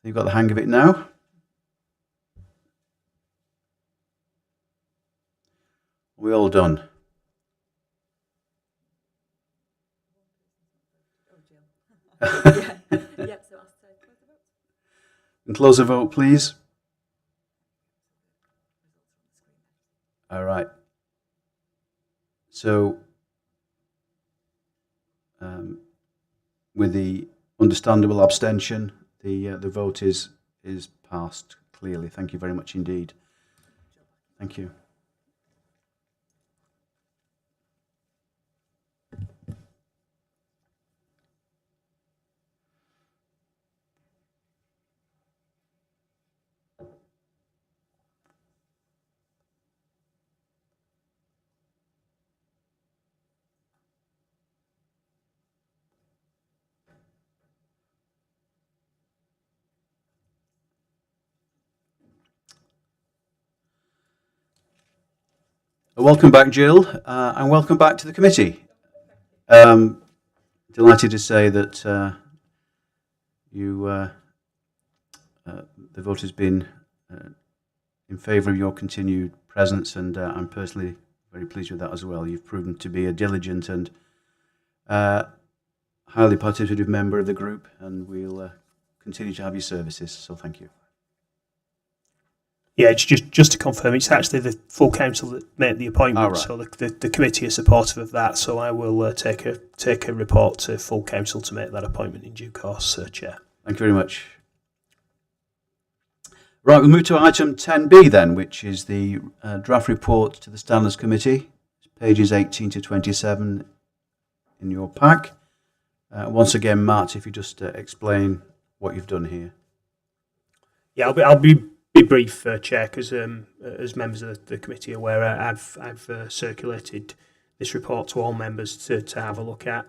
you've got the hang of it now. We're all done. And close the vote, please. All right. So, with the understandable abstention, the vote is passed clearly. Thank you very much indeed. Thank you. Welcome back, Jill, and welcome back to the committee. Delighted to say that the vote has been in favour of your continued presence, and I'm personally very pleased with that as well. You've proven to be a diligent and highly participative member of the group, and we'll continue to have your services, so thank you. Yeah, it's just to confirm, it's actually the full council that made the appointment, right. So the committee is supportive of that. So I will take a report to full council to make that appointment in due course, Chair. Thank you very much. Right, we'll move to item 10B then, which is the draft report to the Standards Committee, pages 18 to 27 in your pack. Once again, Matt, if you just explain what you've done here. Yeah, I'll be brief, Chair, because as members of the committee are aware, I've circulated this report to all members to have a look at.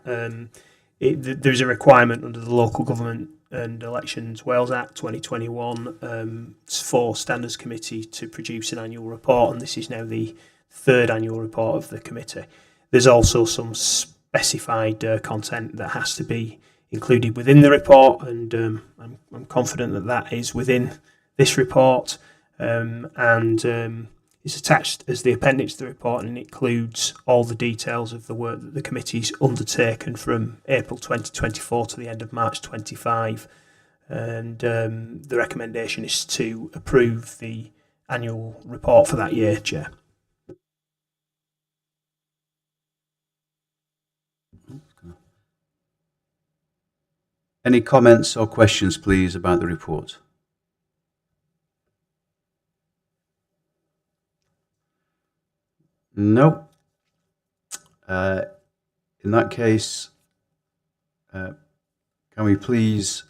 There's a requirement under the Local Government and Elections Wales Act 2021 for Standards Committee to produce an annual report, and this is now the third annual report of the committee. There's also some specified content that has to be included within the report, and I'm confident that is within this report, and it's attached as the appendix to the report, and it includes all the details of the work that the committee's undertaken from April 2024 to the end of March 25, and the recommendation is to approve the annual report for that year, Chair. Any comments or questions, please, about the report? No. In that case, can we please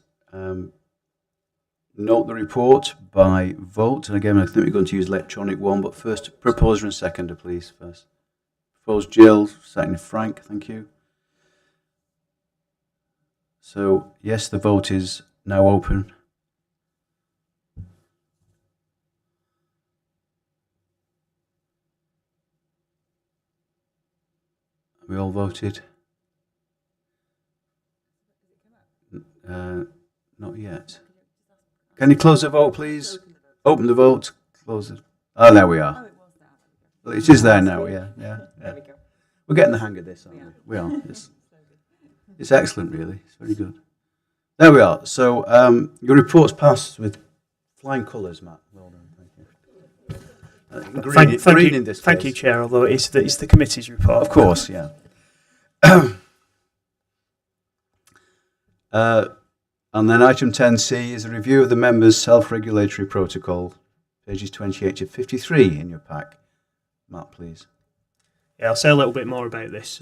note the report by vote. And again, I think we're going to use electronic one, but first, proposer and seconder, please. First. Proposed Jill, second Frank, thank you. So, yes, the vote is now open. We all voted? Not yet. Can you close the vote, please? Open the vote, close it. Oh, there we are. Well, it is there now, yeah. There we go. We're getting the hang of this, aren't we? We are. It's excellent, really. It's very good. There we are. So your report's passed with flying colours, Matt. Well done. Thank you. Thank you, Chair. Although it's the committee's report, of course, yeah. And then item 10C is a review of the members' self-regulatory protocol, pages 28 to 53 in your pack. Matt, please. Yeah, I'll say a little bit more about this,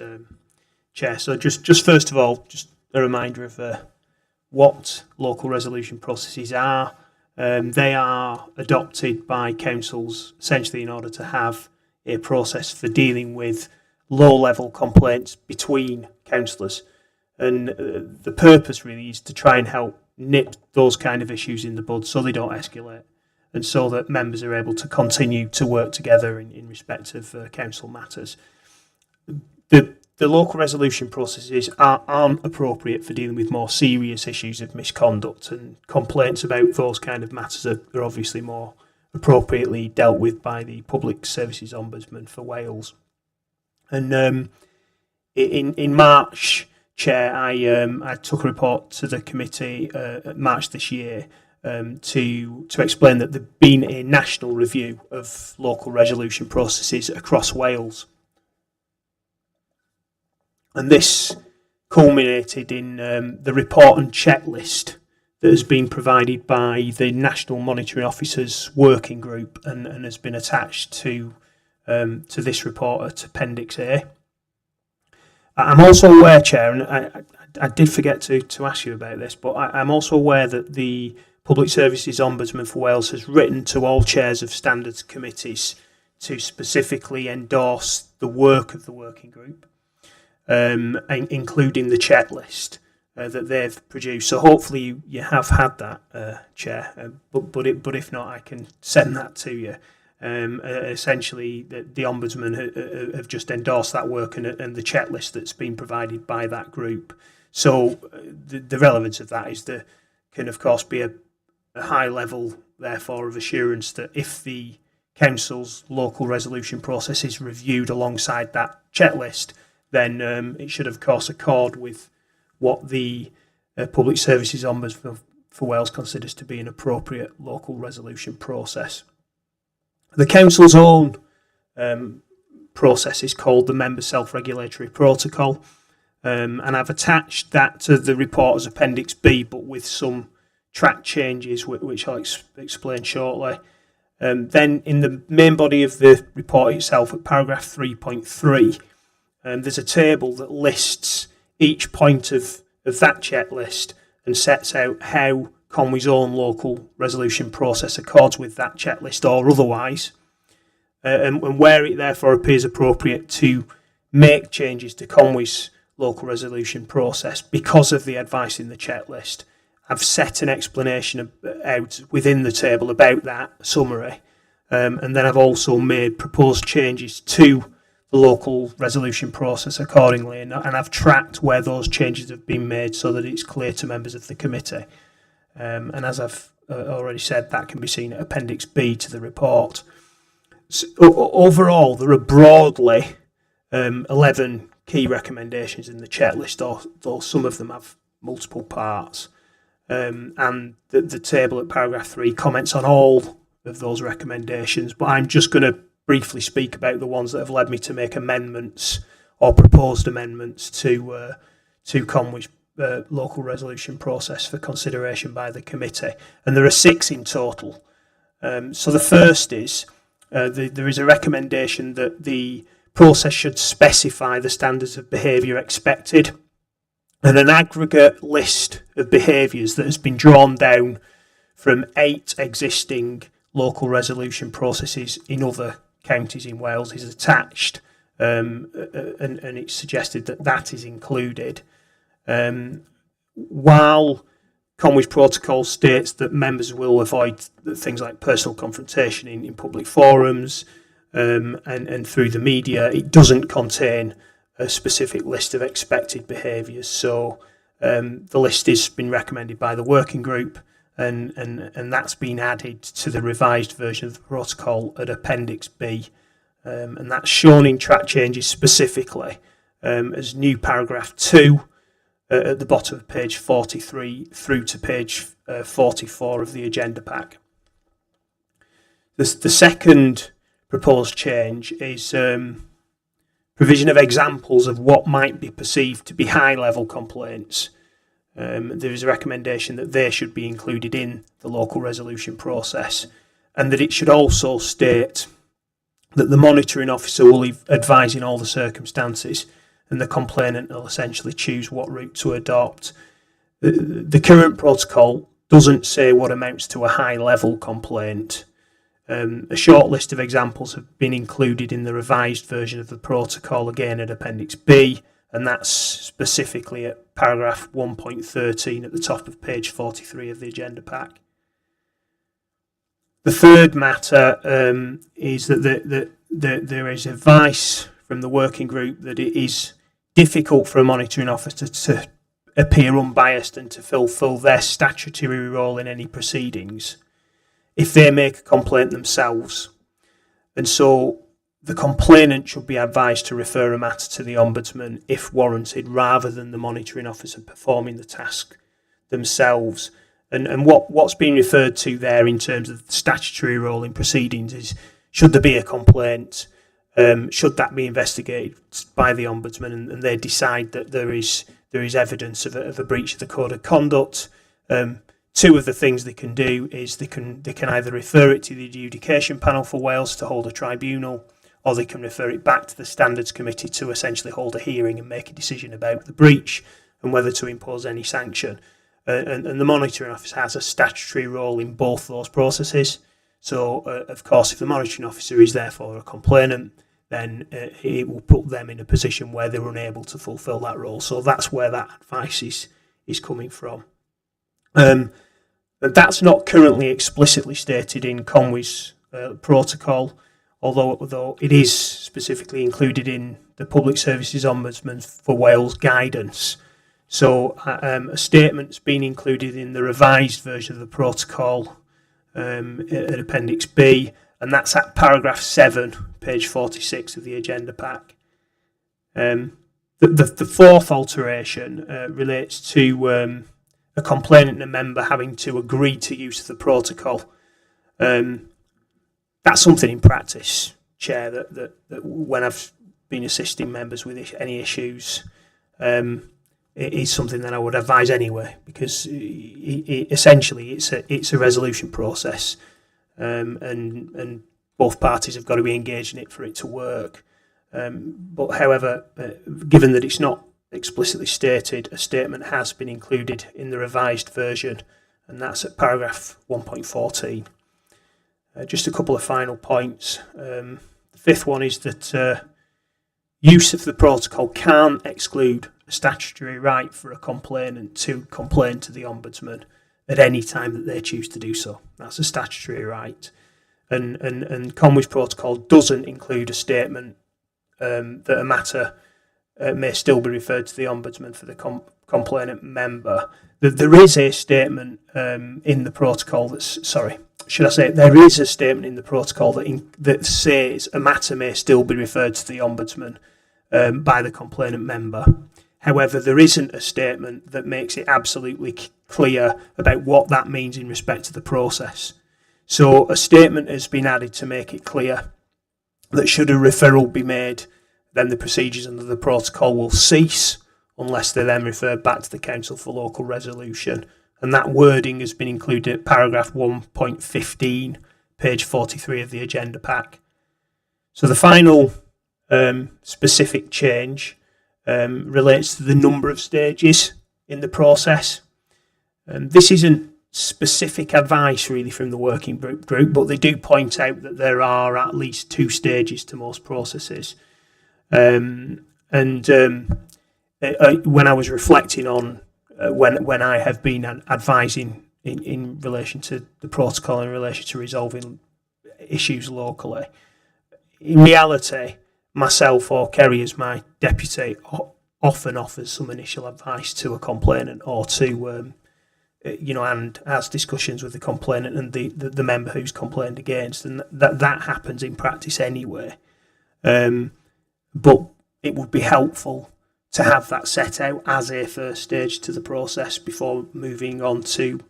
Chair. So just first of all, just a reminder of what local resolution processes are. They are adopted by councils essentially in order to have a process for dealing with low-level complaints between councillors. And the purpose really is to try and help nip those kind of issues in the bud so they don't escalate, and so that members are able to continue to work together in respect of council matters. The local resolution processes aren't appropriate for dealing with more serious issues of misconduct, and complaints about those kind of matters are obviously more appropriately dealt with by the Public Services Ombudsman for Wales. And in March, Chair, I took a report to the committee March this year to explain that there'd been a national review of local resolution processes across Wales. And this culminated in the report and checklist that has been provided by the National Monitoring Officers Working Group and has been attached to this report at Appendix A. I'm also aware, Chair, and I did forget to ask you about this, but I'm also aware that the Public Services Ombudsman for Wales has written to all chairs of standards committees to specifically endorse the work of the working group, including the checklist that they've produced. So hopefully you have had that, Chair, but if not, I can send that to you. Essentially, the Ombudsman have just endorsed that work and the checklist that's been provided by that group. So the relevance of that is there can, of course, be a high level, therefore, of assurance that if the council's local resolution process is reviewed alongside that checklist, then it should, of course, accord with what the Public Services Ombudsman for Wales considers to be an appropriate local resolution process. The council's own process is called the Member Self-Regulatory Protocol, and I've attached that to the report as Appendix B, but with some track changes, which I'll explain shortly. Then in the main body of the report itself, at paragraph 3.3, there's a table that lists each point of that checklist and sets out how Conwy's own local resolution process accords with that checklist or otherwise, and where it therefore appears appropriate to make changes to Conwy's local resolution process because of the advice in the checklist. I've set an explanation out within the table about that summary, and then I've also made proposed changes to the local resolution process accordingly, and I've tracked where those changes have been made so that it's clear to members of the committee. And as I've already said, that can be seen at Appendix B to the report. So, overall, there are broadly 11 key recommendations in the checklist, though some of them have multiple parts. And the table at paragraph 3 comments on all of those recommendations, but I'm just going to briefly speak about the ones that have led me to make amendments or proposed amendments to Conwy's local resolution process for consideration by the committee, and there are 6 in total. So the first is there is a recommendation that the process should specify the standards of behaviour expected, and an aggregate list of behaviours that has been drawn down from 8 existing local resolution processes in other counties in Wales is attached, and it's suggested that that is included. While Conway's protocol states that members will avoid things like personal confrontation in public forums and through the media, it doesn't contain a specific list of expected behaviours. So the list has been recommended by the working group, and that's been added to the revised version of the protocol at Appendix B. And that's shown in track changes specifically as new paragraph 2 at the bottom of page 43 through to page 44 of the agenda pack. The second proposed change is provision of examples of what might be perceived to be high-level complaints. There is a recommendation that they should be included in the local resolution process, and that it should also state that the monitoring officer will advise in all the circumstances, and the complainant will essentially choose what route to adopt. The current protocol doesn't say what amounts to a high-level complaint. A short list of examples have been included in the revised version of the protocol, again at Appendix B, and that's specifically at paragraph 1.13 at the top of page 43 of the agenda pack. The third matter is that there is advice from the working group that it is difficult for a monitoring officer to appear unbiased and to fulfil their statutory role in any proceedings if they make a complaint themselves. And so the complainant should be advised to refer a matter to the Ombudsman if warranted, rather than the monitoring officer performing the task themselves. And what's being referred to there in terms of the statutory role in proceedings is, should there be a complaint, should that be investigated by the Ombudsman and they decide that there is evidence of a breach of the Code of Conduct, two of the things they can do is they can either refer it to the adjudication panel for Wales to hold a tribunal, or they can refer it back to the Standards Committee to essentially hold a hearing and make a decision about the breach and whether to impose any sanction. And the monitoring office has a statutory role in both those processes. So, of course, if the monitoring officer is therefore a complainant, then it will put them in a position where they're unable to fulfil that role. So that's where that advice is coming from. That's not currently explicitly stated in Conway's protocol, although it is specifically included in the Public Services Ombudsman for Wales guidance. So a statement's been included in the revised version of the protocol at Appendix B, and that's at paragraph 7, page 46 of the agenda pack. The fourth alteration relates to a complainant and a member having to agree to use of the protocol. That's something in practice, Chair, that when I've been assisting members with any issues, it is something that I would advise anyway, because essentially it's a resolution process, and both parties have got to be engaged in it for it to work. But however, given that it's not explicitly stated, a statement has been included in the revised version, and that's at paragraph 1.14. Just a couple of final points. The fifth one is that use of the protocol can exclude a statutory right for a complainant to complain to the Ombudsman at any time that they choose to do so. That's a statutory right. And Conway's protocol doesn't include a statement that a matter may still be referred to the Ombudsman for the complainant member. There is a statement in the protocol there is a statement in the protocol that says a matter may still be referred to the Ombudsman by the complainant member. However, there isn't a statement that makes it absolutely clear about what that means in respect to the process. So a statement has been added to make it clear that should a referral be made, then the procedures under the protocol will cease unless they're then referred back to the Council for Local Resolution. And that wording has been included at paragraph 1.15, page 43 of the agenda pack. So the final specific change relates to the number of stages in the process. This isn't specific advice really from the working group, but they do point out that there are at least 2 stages to most processes. When I was reflecting on when I have been advising in relation to the protocol in relation to resolving issues locally, in reality, myself or Kerry as my deputy often offers some initial advice to a complainant or to and has discussions with the complainant and the member who's complained against, and that happens in practice anyway. But it would be helpful to have that set out as a first stage to the process before moving on to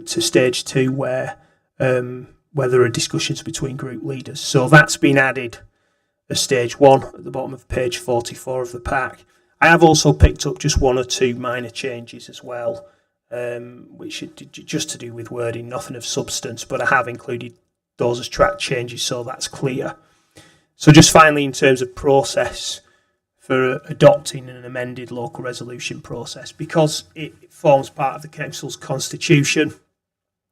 stage 2, where there are discussions between group leaders. So that's been added as stage 1 at the bottom of page 44 of the pack. I have also picked up just 1 or 2 minor changes as well, which are just to do with wording, nothing of substance, but I have included those as track changes so that's clear. So just finally, in terms of process for adopting an amended local resolution process, because it forms part of the council's constitution,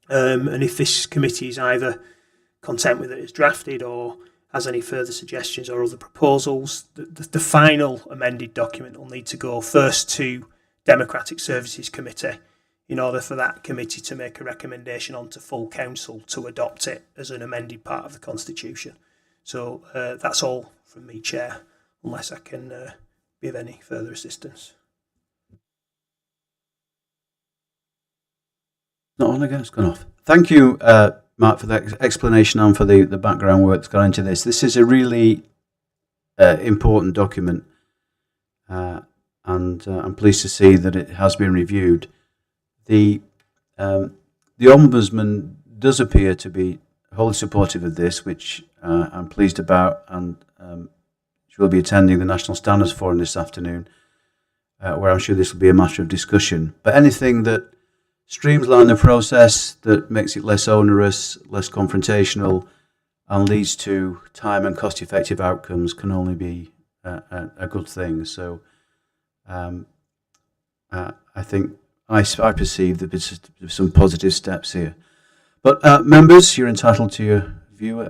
and if this committee is either content with it as drafted or has any further suggestions or other proposals, the final amended document will need to go first to Democratic Services Committee in order for that committee to make a recommendation onto full council to adopt it as an amended part of the constitution. So that's all from me, Chair, unless I can be of any further assistance. Not on again, it's gone off. Thank you, Mark, for that explanation and for the background work that's gone into this. This is a really important document, and I'm pleased to see that it has been reviewed. The Ombudsman does appear to be wholly supportive of this, which I'm pleased about, and she will be attending the National Standards Forum this afternoon, where I'm sure this will be a matter of discussion. But anything that streamlines the process, that makes it less onerous, less confrontational, and leads to time and cost-effective outcomes can only be a good thing. So I think I perceive that there's some positive steps here. But members, you're entitled to your view.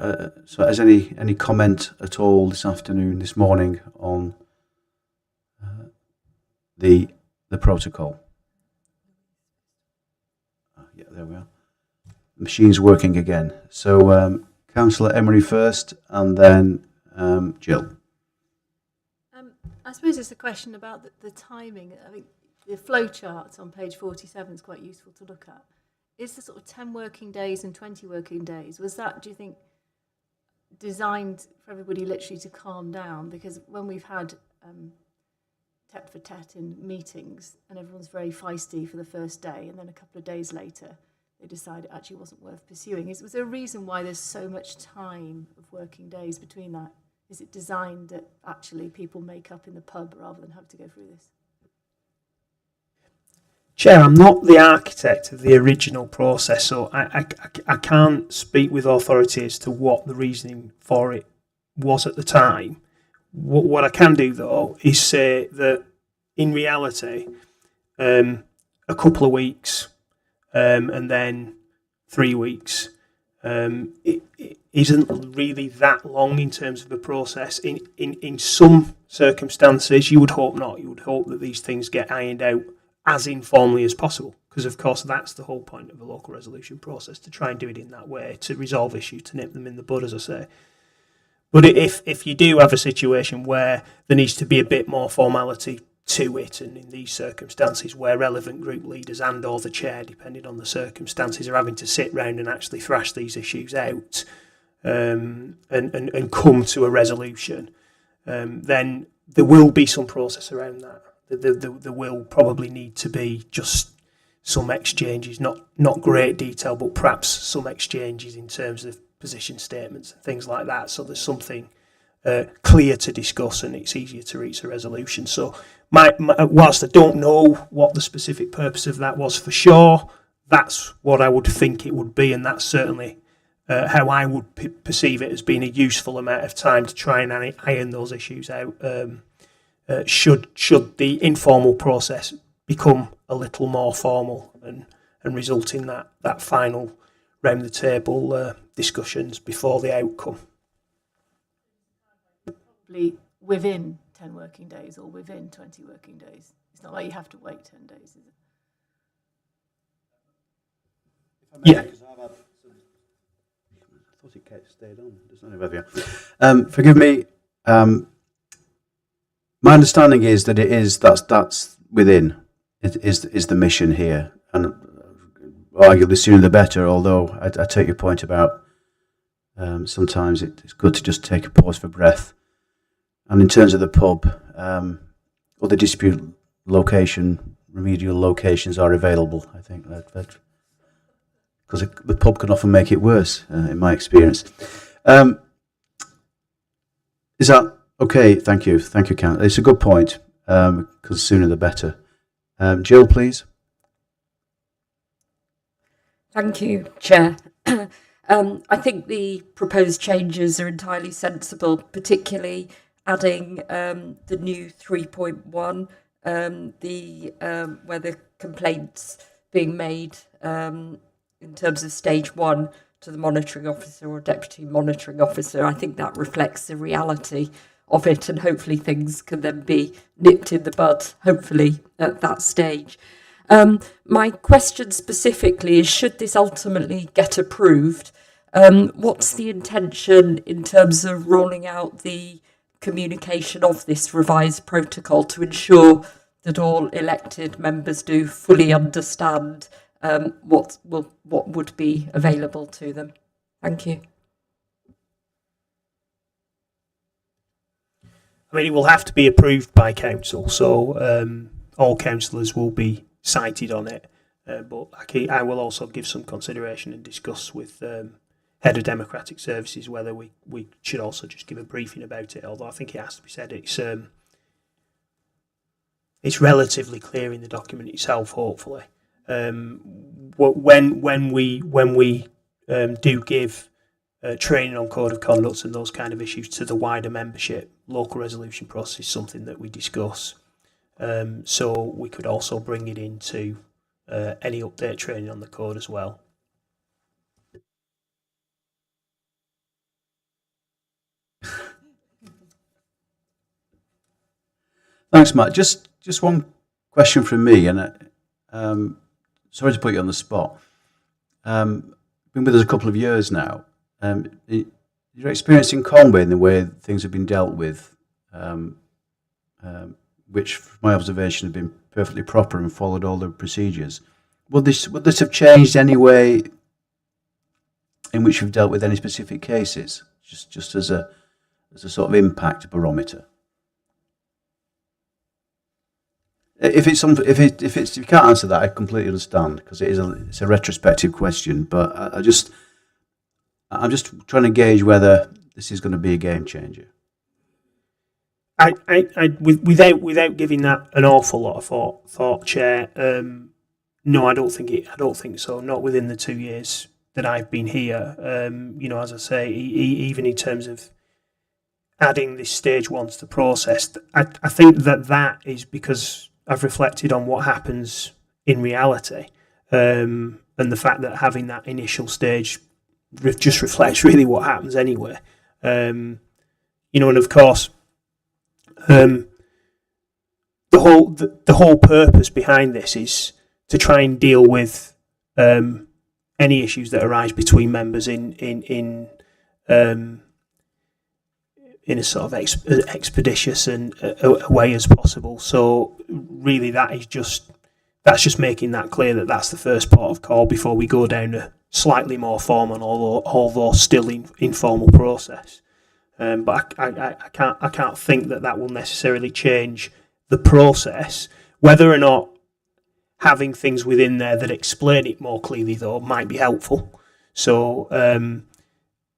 So has any comment at all this afternoon, this morning, on the protocol? Yeah, there we are. The machine's working again. So Councillor Emery first, and then Jill. I suppose it's a question about the timing. I think the flow chart on page 47 is quite useful to look at. Is the sort of 10 working days and 20 working days, was that, do you think, designed for everybody literally to calm down? Because when we've had tet for tet in meetings and everyone's very feisty for the first day, and then a couple of days later they decide it actually wasn't worth pursuing. Was there a reason why there's so much time of working days between that? Is it designed that actually people make up in the pub rather than have to go through this? Chair, I'm not the architect of the original process, so I can't speak with authority as to what the reasoning for it was at the time. What I can do, though, is say that in reality, a couple of weeks and then 3 weeks it isn't really that long in terms of the process. In some circumstances, you would hope not. You would hope that these things get ironed out as informally as possible, because of course that's the whole point of a local resolution process, to try and do it in that way, to resolve issues, to nip them in the bud, as I say. But if you do have a situation where there needs to be a bit more formality to it, and in these circumstances where relevant group leaders and or the chair, depending on the circumstances, are having to sit round and actually thrash these issues out and come to a resolution, then there will be some process around that. There will probably need to be just some exchanges, not great detail, but perhaps some exchanges in terms of position statements and things like that. So there's something clear to discuss, and it's easier to reach a resolution. So whilst I don't know what the specific purpose of that was for sure, that's what I would think it would be, and that's certainly how I would perceive it as being a useful amount of time to try and iron those issues out. Should the informal process become a little more formal and and result in that final round the table discussions before the outcome. Probably within 10 working days or within 20 working days. It's not like you have to wait 10 days, is it? Yeah. I thought it stayed on. Does not have forgive me. My understanding is that that's within. It is the mission here, and arguably sooner the better. Although I take your point about sometimes it's good to just take a pause for breath. And in terms of the pub, other dispute remedial locations are available. I think that because the pub can often make it worse, in my experience. Is that okay? Thank you, Count. It's a good point, because sooner the better. Jill, please. Thank you, Chair. I think the proposed changes are entirely sensible, particularly adding the new 3.1, where the complaints being made in terms of stage 1 to the monitoring officer or deputy monitoring officer. I think that reflects the reality of it, and hopefully things can then be nipped in the bud, hopefully at that stage. My question specifically is, should this ultimately get approved, what's the intention in terms of rolling out the communication of this revised protocol to ensure that all elected members do fully understand what would be available to them? Thank you. I mean, it will have to be approved by council, so all councillors will be cited on it. But I will also give some consideration and discuss with Head of Democratic Services whether we should also just give a briefing about it. Although I think it has to be said, it's relatively clear in the document itself. Hopefully, when we do give training on code of conduct and those kind of issues to the wider membership, local resolution process is something that we discuss. So we could also bring it into any update training on the code as well. Thanks, Matt. Just one question from me, and sorry to put you on the spot. Been with us a couple of years now. Your experience in Conway and the way things have been dealt with, which, from my observation, have been perfectly proper and followed all the procedures. Would this have changed any way in which you've dealt with any specific cases, just as a sort of impact barometer? If you can't answer that, I completely understand, because it's a retrospective question. But I'm just trying to gauge whether this is going to be a game changer. Without giving that an awful lot of thought, Chair. No, I don't think so. Not within the 2 years that I've been here. As I say, even in terms of adding this stage 1 to the process, I think that is because I've reflected on what happens in reality, and the fact that having that initial stage just reflects really what happens anyway. And of course, the whole purpose behind this is to try and deal with any issues that arise between members in a sort of expeditious and a way as possible. So really, that's just making that clear that that's the first port of call before we go down a slightly more formal, although still informal process. But I can't think that will necessarily change the process. Whether or not having things within there that explain it more clearly, though, might be helpful. So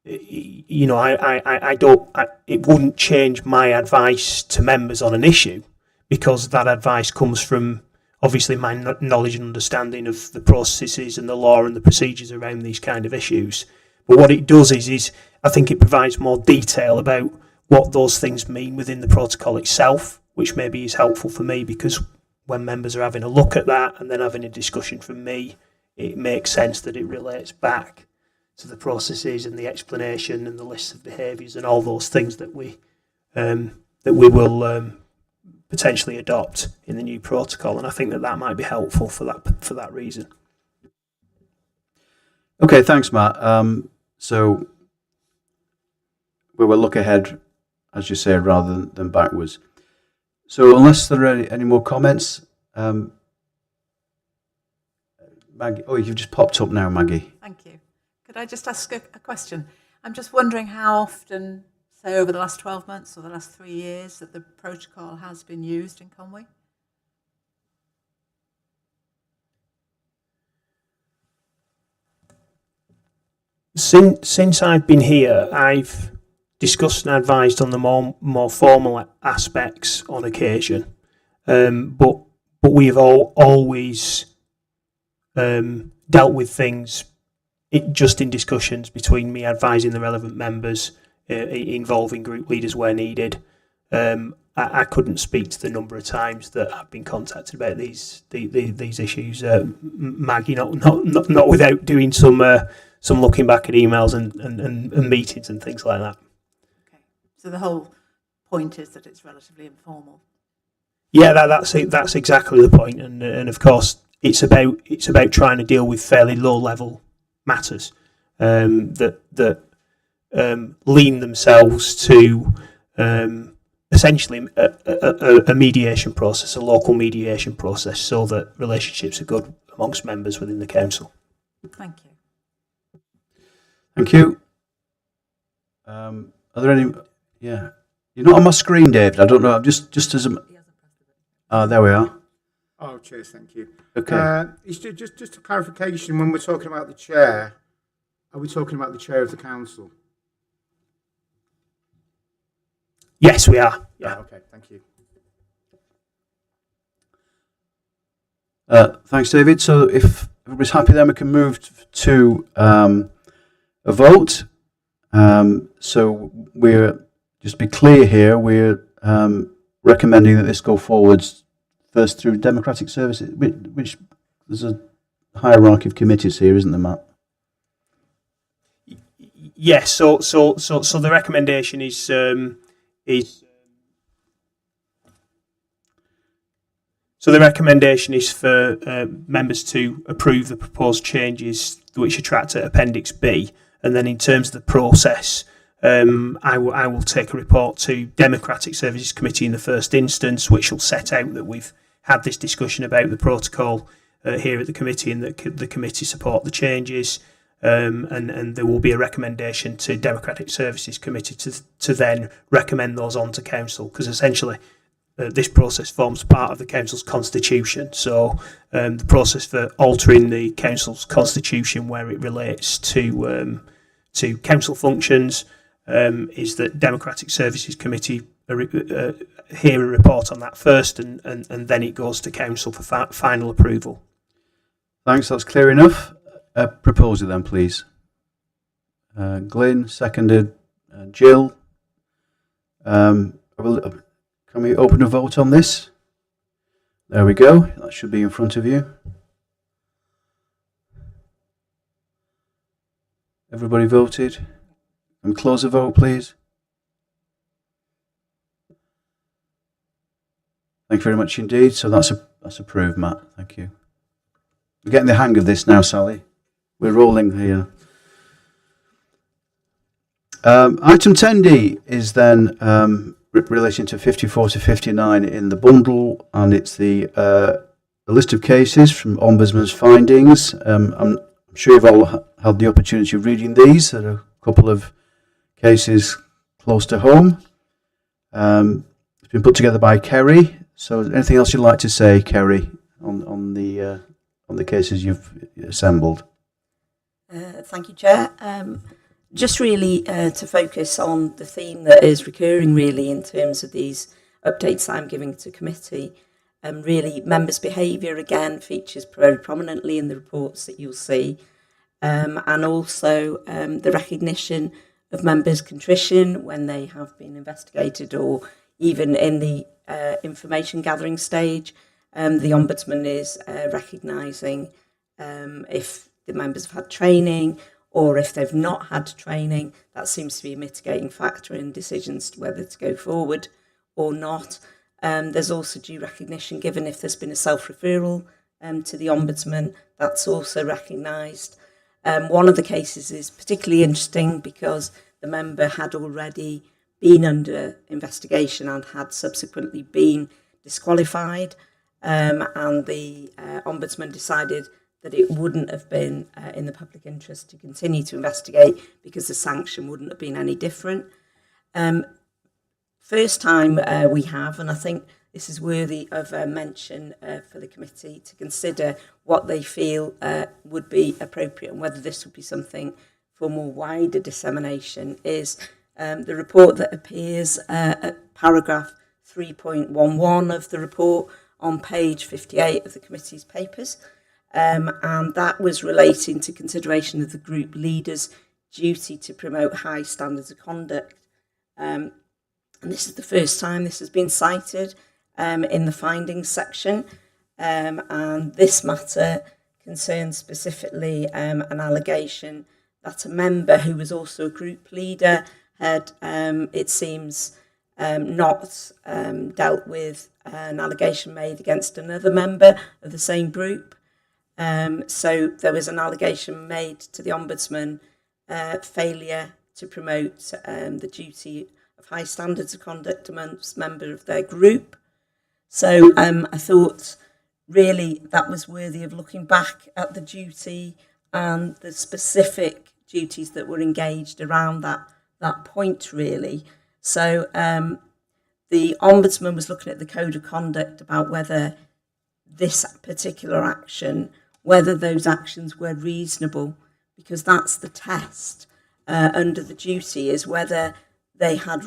it wouldn't change my advice to members on an issue, because that advice comes from obviously my knowledge and understanding of the processes and the law and the procedures around these kind of issues. But what it does is I think it provides more detail about what those things mean within the protocol itself, which maybe is helpful for me, because when members are having a look at that and then having a discussion from me, it makes sense that it relates back to the processes and the explanation and the list of behaviours and all those things that we will potentially adopt in the new protocol. And I think that might be helpful for that reason. Okay, thanks, Matt. So we will look ahead, as you say, rather than backwards. So unless there are any more comments, Maggie, you've just popped up now, Maggie. Thank you. Could I just ask a question? I'm just wondering how often, say over the last 12 months or the last 3 years, that the protocol has been used in Conwy? Since I've been here, I've discussed and advised on the more formal aspects on occasion, but we have always dealt with things just in discussions between me advising the relevant members, involving group leaders where needed. I couldn't speak to the number of times that I've been contacted about these issues, Maggie, not without doing some looking back at emails and meetings and things like that. Okay, so the whole point is that it's relatively informal. Yeah, that's exactly the point, and of course it's about trying to deal with fairly low level matters that lean themselves to essentially a mediation process, a local mediation process, so that relationships are good amongst members within the council. Thank you. Thank you. Are there any? Yeah, you're not on my screen, David. I don't know. I'm just as a. There we are. Oh, cheers, thank you. Okay. It's just a clarification. When we're talking about the chair, are we talking about the chair of the council? Yes, we are. Yeah. Oh, okay, thank you. Thanks, David. So if everybody's happy, then we can move to a vote. So we're, just to be clear here, we're recommending that this go forwards first through democratic services, which there's a hierarchy of committees here, isn't there, Matt? Yes. So the recommendation is for members to approve the proposed changes which are tracked at Appendix B, and then in terms of the process, I will take a report to Democratic Services Committee in the first instance, which will set out that we've had this discussion about the protocol here at the committee, and that the committee support the changes, and there will be a recommendation to Democratic Services Committee to then recommend those on to council, because essentially this process forms part of the council's constitution. So the process for altering the council's constitution where it relates to council functions is that Democratic Services Committee hear a report on that first, and then it goes to council for final approval. Thanks, that's clear enough. Proposal then, please. Glyn, seconded. Jill. Can we open a vote on this? There we go. That should be in front of you. Everybody voted? And close the vote, please. Thank you very much indeed. So that's approved, Matt. Thank you. We're getting the hang of this now, Sally. We're rolling here. Item 10D is then relation to 54 to 59 in the bundle, and it's the list of cases from Ombudsman's findings. I'm sure you've all had the opportunity of reading these. There are a couple of cases close to home. It's been put together by Kerry. So, anything else you'd like to say, Kerry, on the cases you've assembled? Thank you, Chair. Just really to focus on the theme that is recurring really in terms of these updates I'm giving to committee. Really, members' behaviour again features very prominently in the reports that you'll see, and also the recognition of members' contrition when they have been investigated, or even in the information gathering stage. The Ombudsman is recognising if the members have had training or if they've not had training. That seems to be a mitigating factor in decisions whether to go forward or not. There's also due recognition given if there's been a self-referral to the Ombudsman. That's also recognised. One of the cases is particularly interesting because the member had already been under investigation and had subsequently been disqualified, and the Ombudsman decided that it wouldn't have been in the public interest to continue to investigate because the sanction wouldn't have been any different. First time we have, and I think this is worthy of mention for the committee to consider what they feel would be appropriate and whether this would be something for more wider dissemination, is the report that appears at paragraph 3.11 of the report on page 58 of the committee's papers. And that was relating to consideration of the group leader's duty to promote high standards of conduct. And this is the first time this has been cited in the findings section. And this matter concerns specifically an allegation that a member who was also a group leader had, it seems, not dealt with an allegation made against another member of the same group. So there was an allegation made to the Ombudsman, failure to promote the duty of high standards of conduct amongst members of their group. So I thought really that was worthy of looking back at the duty and the specific duties that were engaged around that point, really. So the Ombudsman was looking at the code of conduct about whether this particular action, whether those actions were reasonable, because that's the test under the duty, is whether they had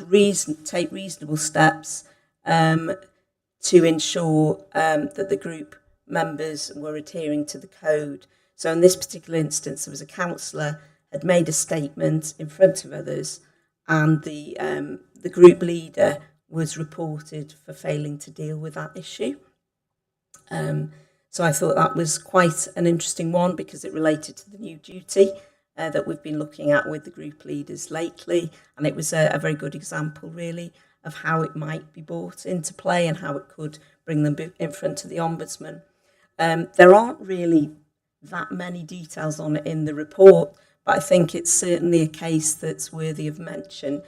take reasonable steps to ensure that the group members were adhering to the code. So in this particular instance, there was a councillor had made a statement in front of others, and the group leader was reported for failing to deal with that issue. So I thought that was quite an interesting one because it related to the new duty that we've been looking at with the group leaders lately. And it was a very good example, really, of how it might be brought into play and how it could bring them in front of the Ombudsman. There aren't really that many details on it in the report, but I think it's certainly a case that's worthy of mention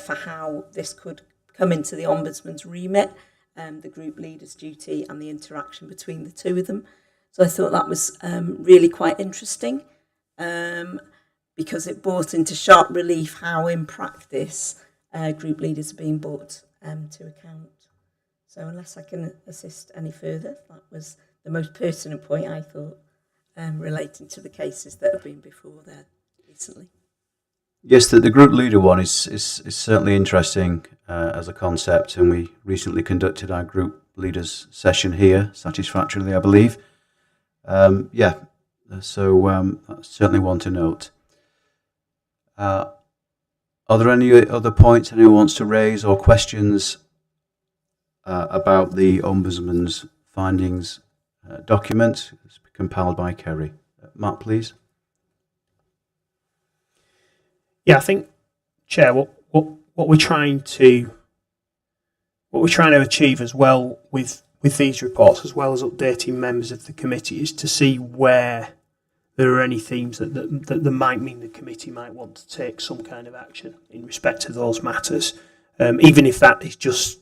for how this could come into the Ombudsman's remit, the group leader's duty and the interaction between the two of them. So I thought that was really quite interesting because it brought into sharp relief how in practice group leaders are being brought to account. So unless I can assist any further, that was the most pertinent point I thought relating to the cases that have been before there recently. Yes, the group leader one is certainly interesting as a concept, and we recently conducted our group leaders session here satisfactorily, I believe. So that's certainly one to note. Are there any other points anyone wants to raise or questions about the Ombudsman's findings document? It's compiled by Kerry. Mark, please. Yeah, I think, Chair, what we're trying to achieve as well with these reports, as well as updating members of the committee, is to see where there are any themes that might mean the committee might want to take some kind of action in respect to those matters, even if that is just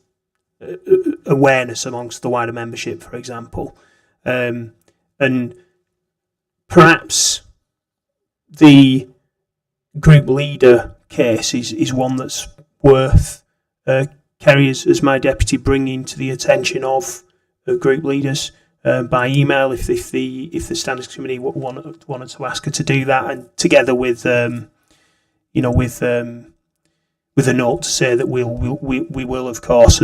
awareness amongst the wider membership, for example. And perhaps the group leader case is one that's worth Kerry as my deputy bringing to the attention of group leaders by email if the standards committee wanted to ask her to do that, and together with with a note to say that we will of course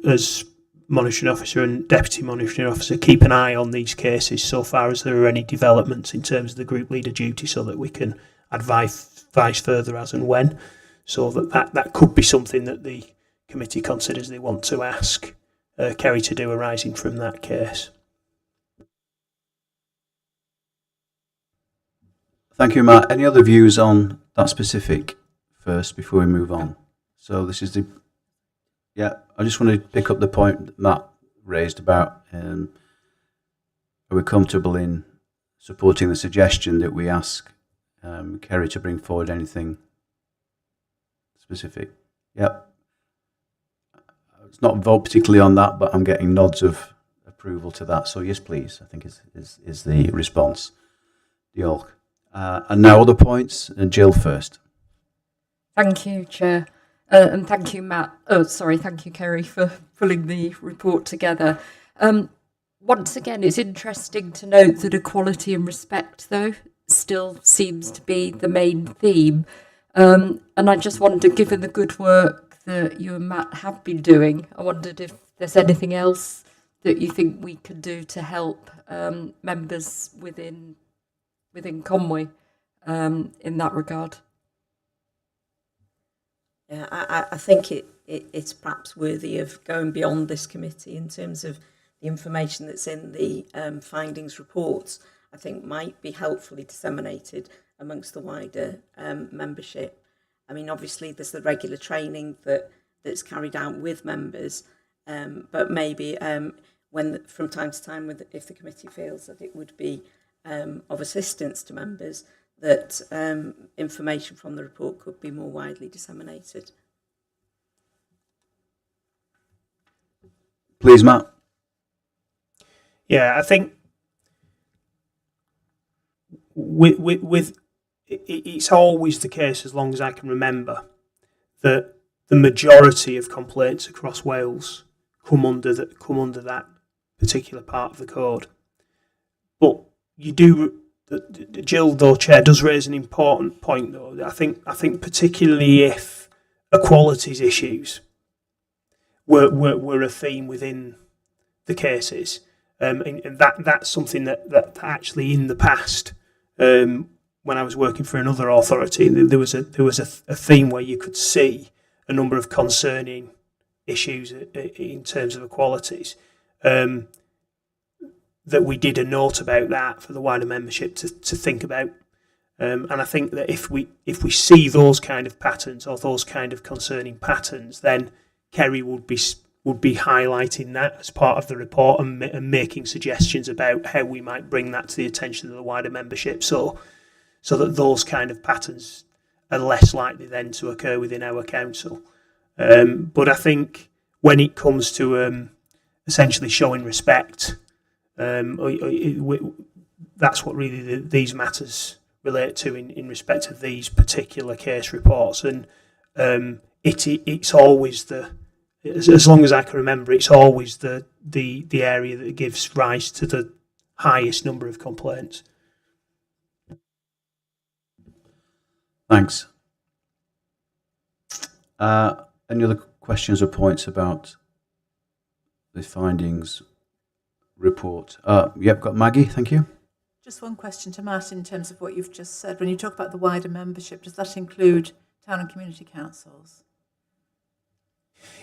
as monitoring officer and deputy monitoring officer keep an eye on these cases so far as there are any developments in terms of the group leader duty, so that we can advise further as and when. So that could be something that the committee considers they want to ask Kerry to do arising from that case. Thank you, Matt. Any other views on that specific first before we move on? So this is I just want to pick up the point that Matt raised about are we comfortable in supporting the suggestion that we ask Kerry to bring forward anything specific? Yep. It's not a vote particularly on that, but I'm getting nods of approval to that. So yes, please, I think is the response. Diolch. And now other points, and Jill first. Thank you, Chair. And thank you, Matt. Thank you, Kerry, for pulling the report together. Once again, it's interesting to note that equality and respect, though, still seems to be the main theme. And I just wondered, given the good work that you and Matt have been doing, I wondered if there's anything else that you think we could do to help members within Conwy in that regard. Yeah, I think it's perhaps worthy of going beyond this committee in terms of the information that's in the findings reports. I think might be helpfully disseminated amongst the wider membership. I mean, obviously there's the regular training that's carried out with members, but maybe when from time to time, if the committee feels that it would be of assistance to members, that information from the report could be more widely disseminated. Please, Matt. Yeah, I think with it's always the case, as long as I can remember, that the majority of complaints across Wales come under that particular part of the code. But you do, Jill, though, Chair, does raise an important point, though. I think particularly if equalities issues were a theme within the cases, and that's something that actually in the past, when I was working for another authority, there was a theme where you could see a number of concerning issues in terms of equalities. That we did a note about that for the wider membership to think about, and I think that if we see those kind of patterns or those kind of concerning patterns, then Kerry would be highlighting that as part of the report and making suggestions about how we might bring that to the attention of the wider membership, so that those kind of patterns are less likely then to occur within our council. But I think when it comes to essentially showing respect, that's what really these matters relate to in respect of these particular case reports, and it's always as long as I can remember, it's always the area that gives rise to the highest number of complaints. Thanks. Any other questions or points about the findings report? Yep, got Maggie, thank you. Just one question to Matt in terms of what you've just said. When you talk about the wider membership, does that include town and community councils?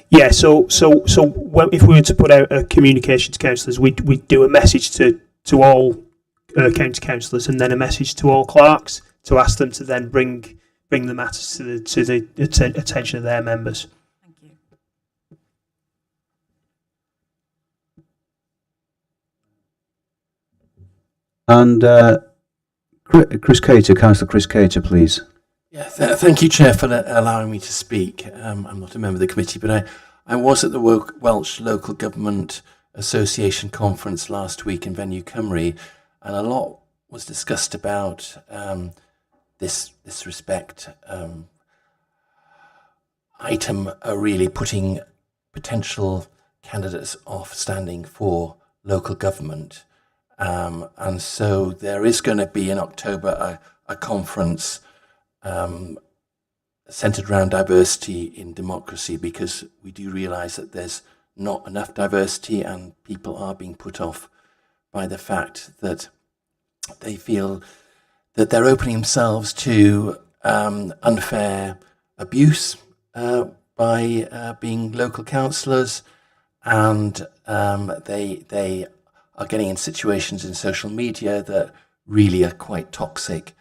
Yeah, so if we were to put out a communication to councillors, we'd do a message to all county councillors and then a message to all clerks to ask them to then bring the matters to the attention of their members. Thank you. And Chris Cater, Councillor Chris Cater, please. Yeah, thank you, Chair, for allowing me to speak. I'm not a member of the committee, but I was at the Welsh Local Government Association conference last week in Venue Cymru, and a lot was discussed about this respect item, really putting potential candidates off standing for local government. And so there is going to be in October a conference centred around diversity in democracy, because we do realise that there's not enough diversity and people are being put off by the fact that they feel that they're opening themselves to unfair abuse by being local councillors, and they are getting in situations in social media that really are quite toxic.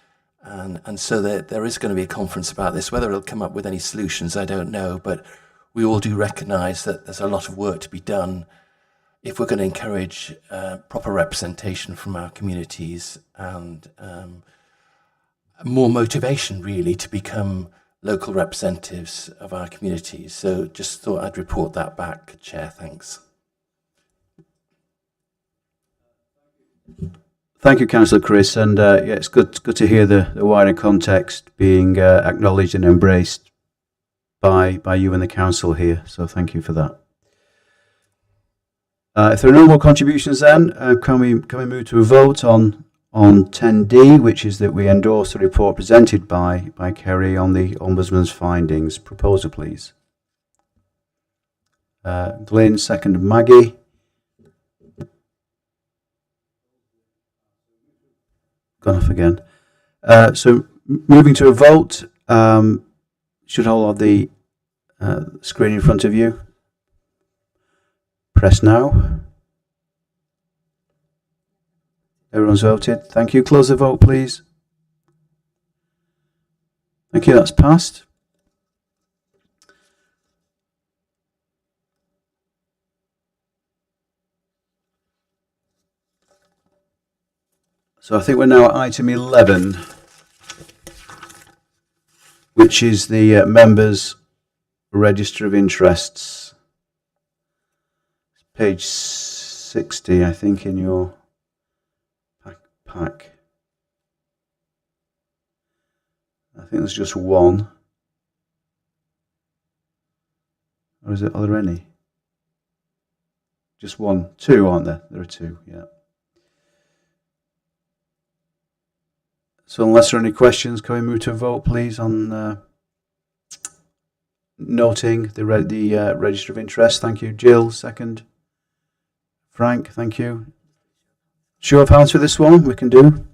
And so there is going to be a conference about this. Whether it'll come up with any solutions, I don't know, but we all do recognise that there's a lot of work to be done if we're going to encourage proper representation from our communities and more motivation, really, to become local representatives of our communities. So just thought I'd report that back, Chair. Thanks. Thank you, Councillor Chris, and yeah, it's good to hear the wider context being acknowledged and embraced by you and the council here. So thank you for that. If there are no more contributions, then can we move to a vote on 10D, which is that we endorse the report presented by Kerry on the Ombudsman's findings. Proposer, please. Glyn, second Maggie. Gone off again. So moving to a vote, should all have the screen in front of you. Press now. Everyone's voted. Thank you. Close the vote, please. Thank you. That's passed. So I think we're now at item 11, which is the members' register of interests. Page 60, I think, in your pack. I think there's just one. Or is it? Are there any? Just one. Two, aren't there? There are two, yeah. So unless there are any questions, can we move to a vote, please, on noting the register of interest? Thank you. Jill, second. Frank, thank you. Show of hands for this one, we can do.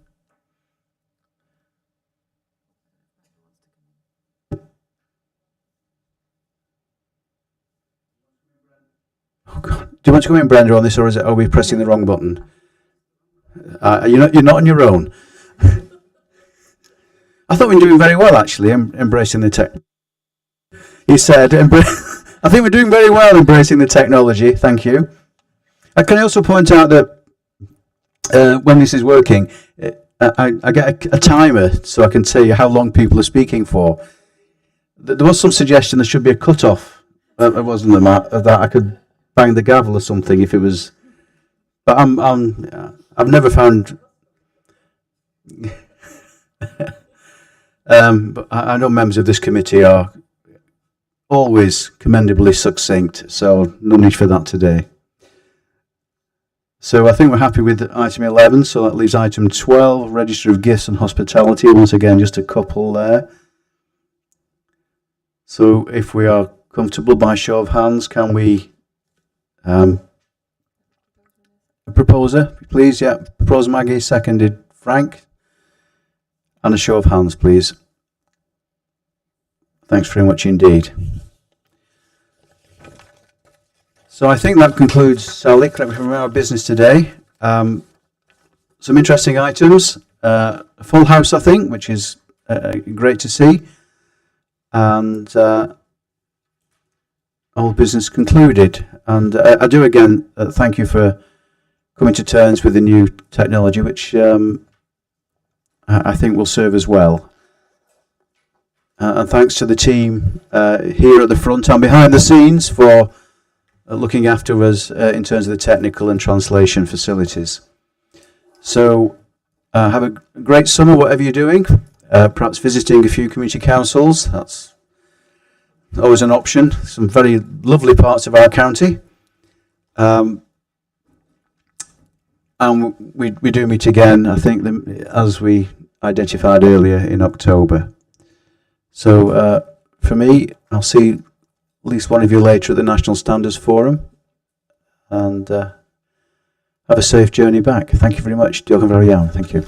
Oh God. Do you want to come in, Brenda, on this, or are we pressing the wrong button? You're not on your own. I thought we were doing very well, actually, embracing the tech. He said, I think we're doing very well embracing the technology. Thank you. Can I also point out that when this is working, I get a timer so I can tell you how long people are speaking for. There was some suggestion there should be a cut-off. It wasn't the map that I could bang the gavel or something if it was. But I've never found. But I know members of this committee are always commendably succinct, so no need for that today. So I think we're happy with item 11, so that leaves item 12, Register of Gifts and Hospitality. Once again, just a couple there. So if we are comfortable by show of hands, can we... a proposer, please? Yeah, proposer Maggie, seconded Frank. And a show of hands, please. Thanks very much indeed. So I think that concludes, Sally, correct me from our business today. Some interesting items. A full house, I think, which is great to see. And all business concluded. And I do again thank you for coming to terms with the new technology, which I think will serve us well. And thanks to the team here at the front and behind the scenes for looking after us in terms of the technical and translation facilities. So have a great summer, whatever you're doing. Perhaps visiting a few community councils. That's always an option. Some very lovely parts of our county. And we do meet again, I think, as we identified earlier, in October. So for me, I'll see at least one of you later at the National Standards Forum, and have a safe journey back. Thank you very much. Diolch yn fawr iawn. Thank you.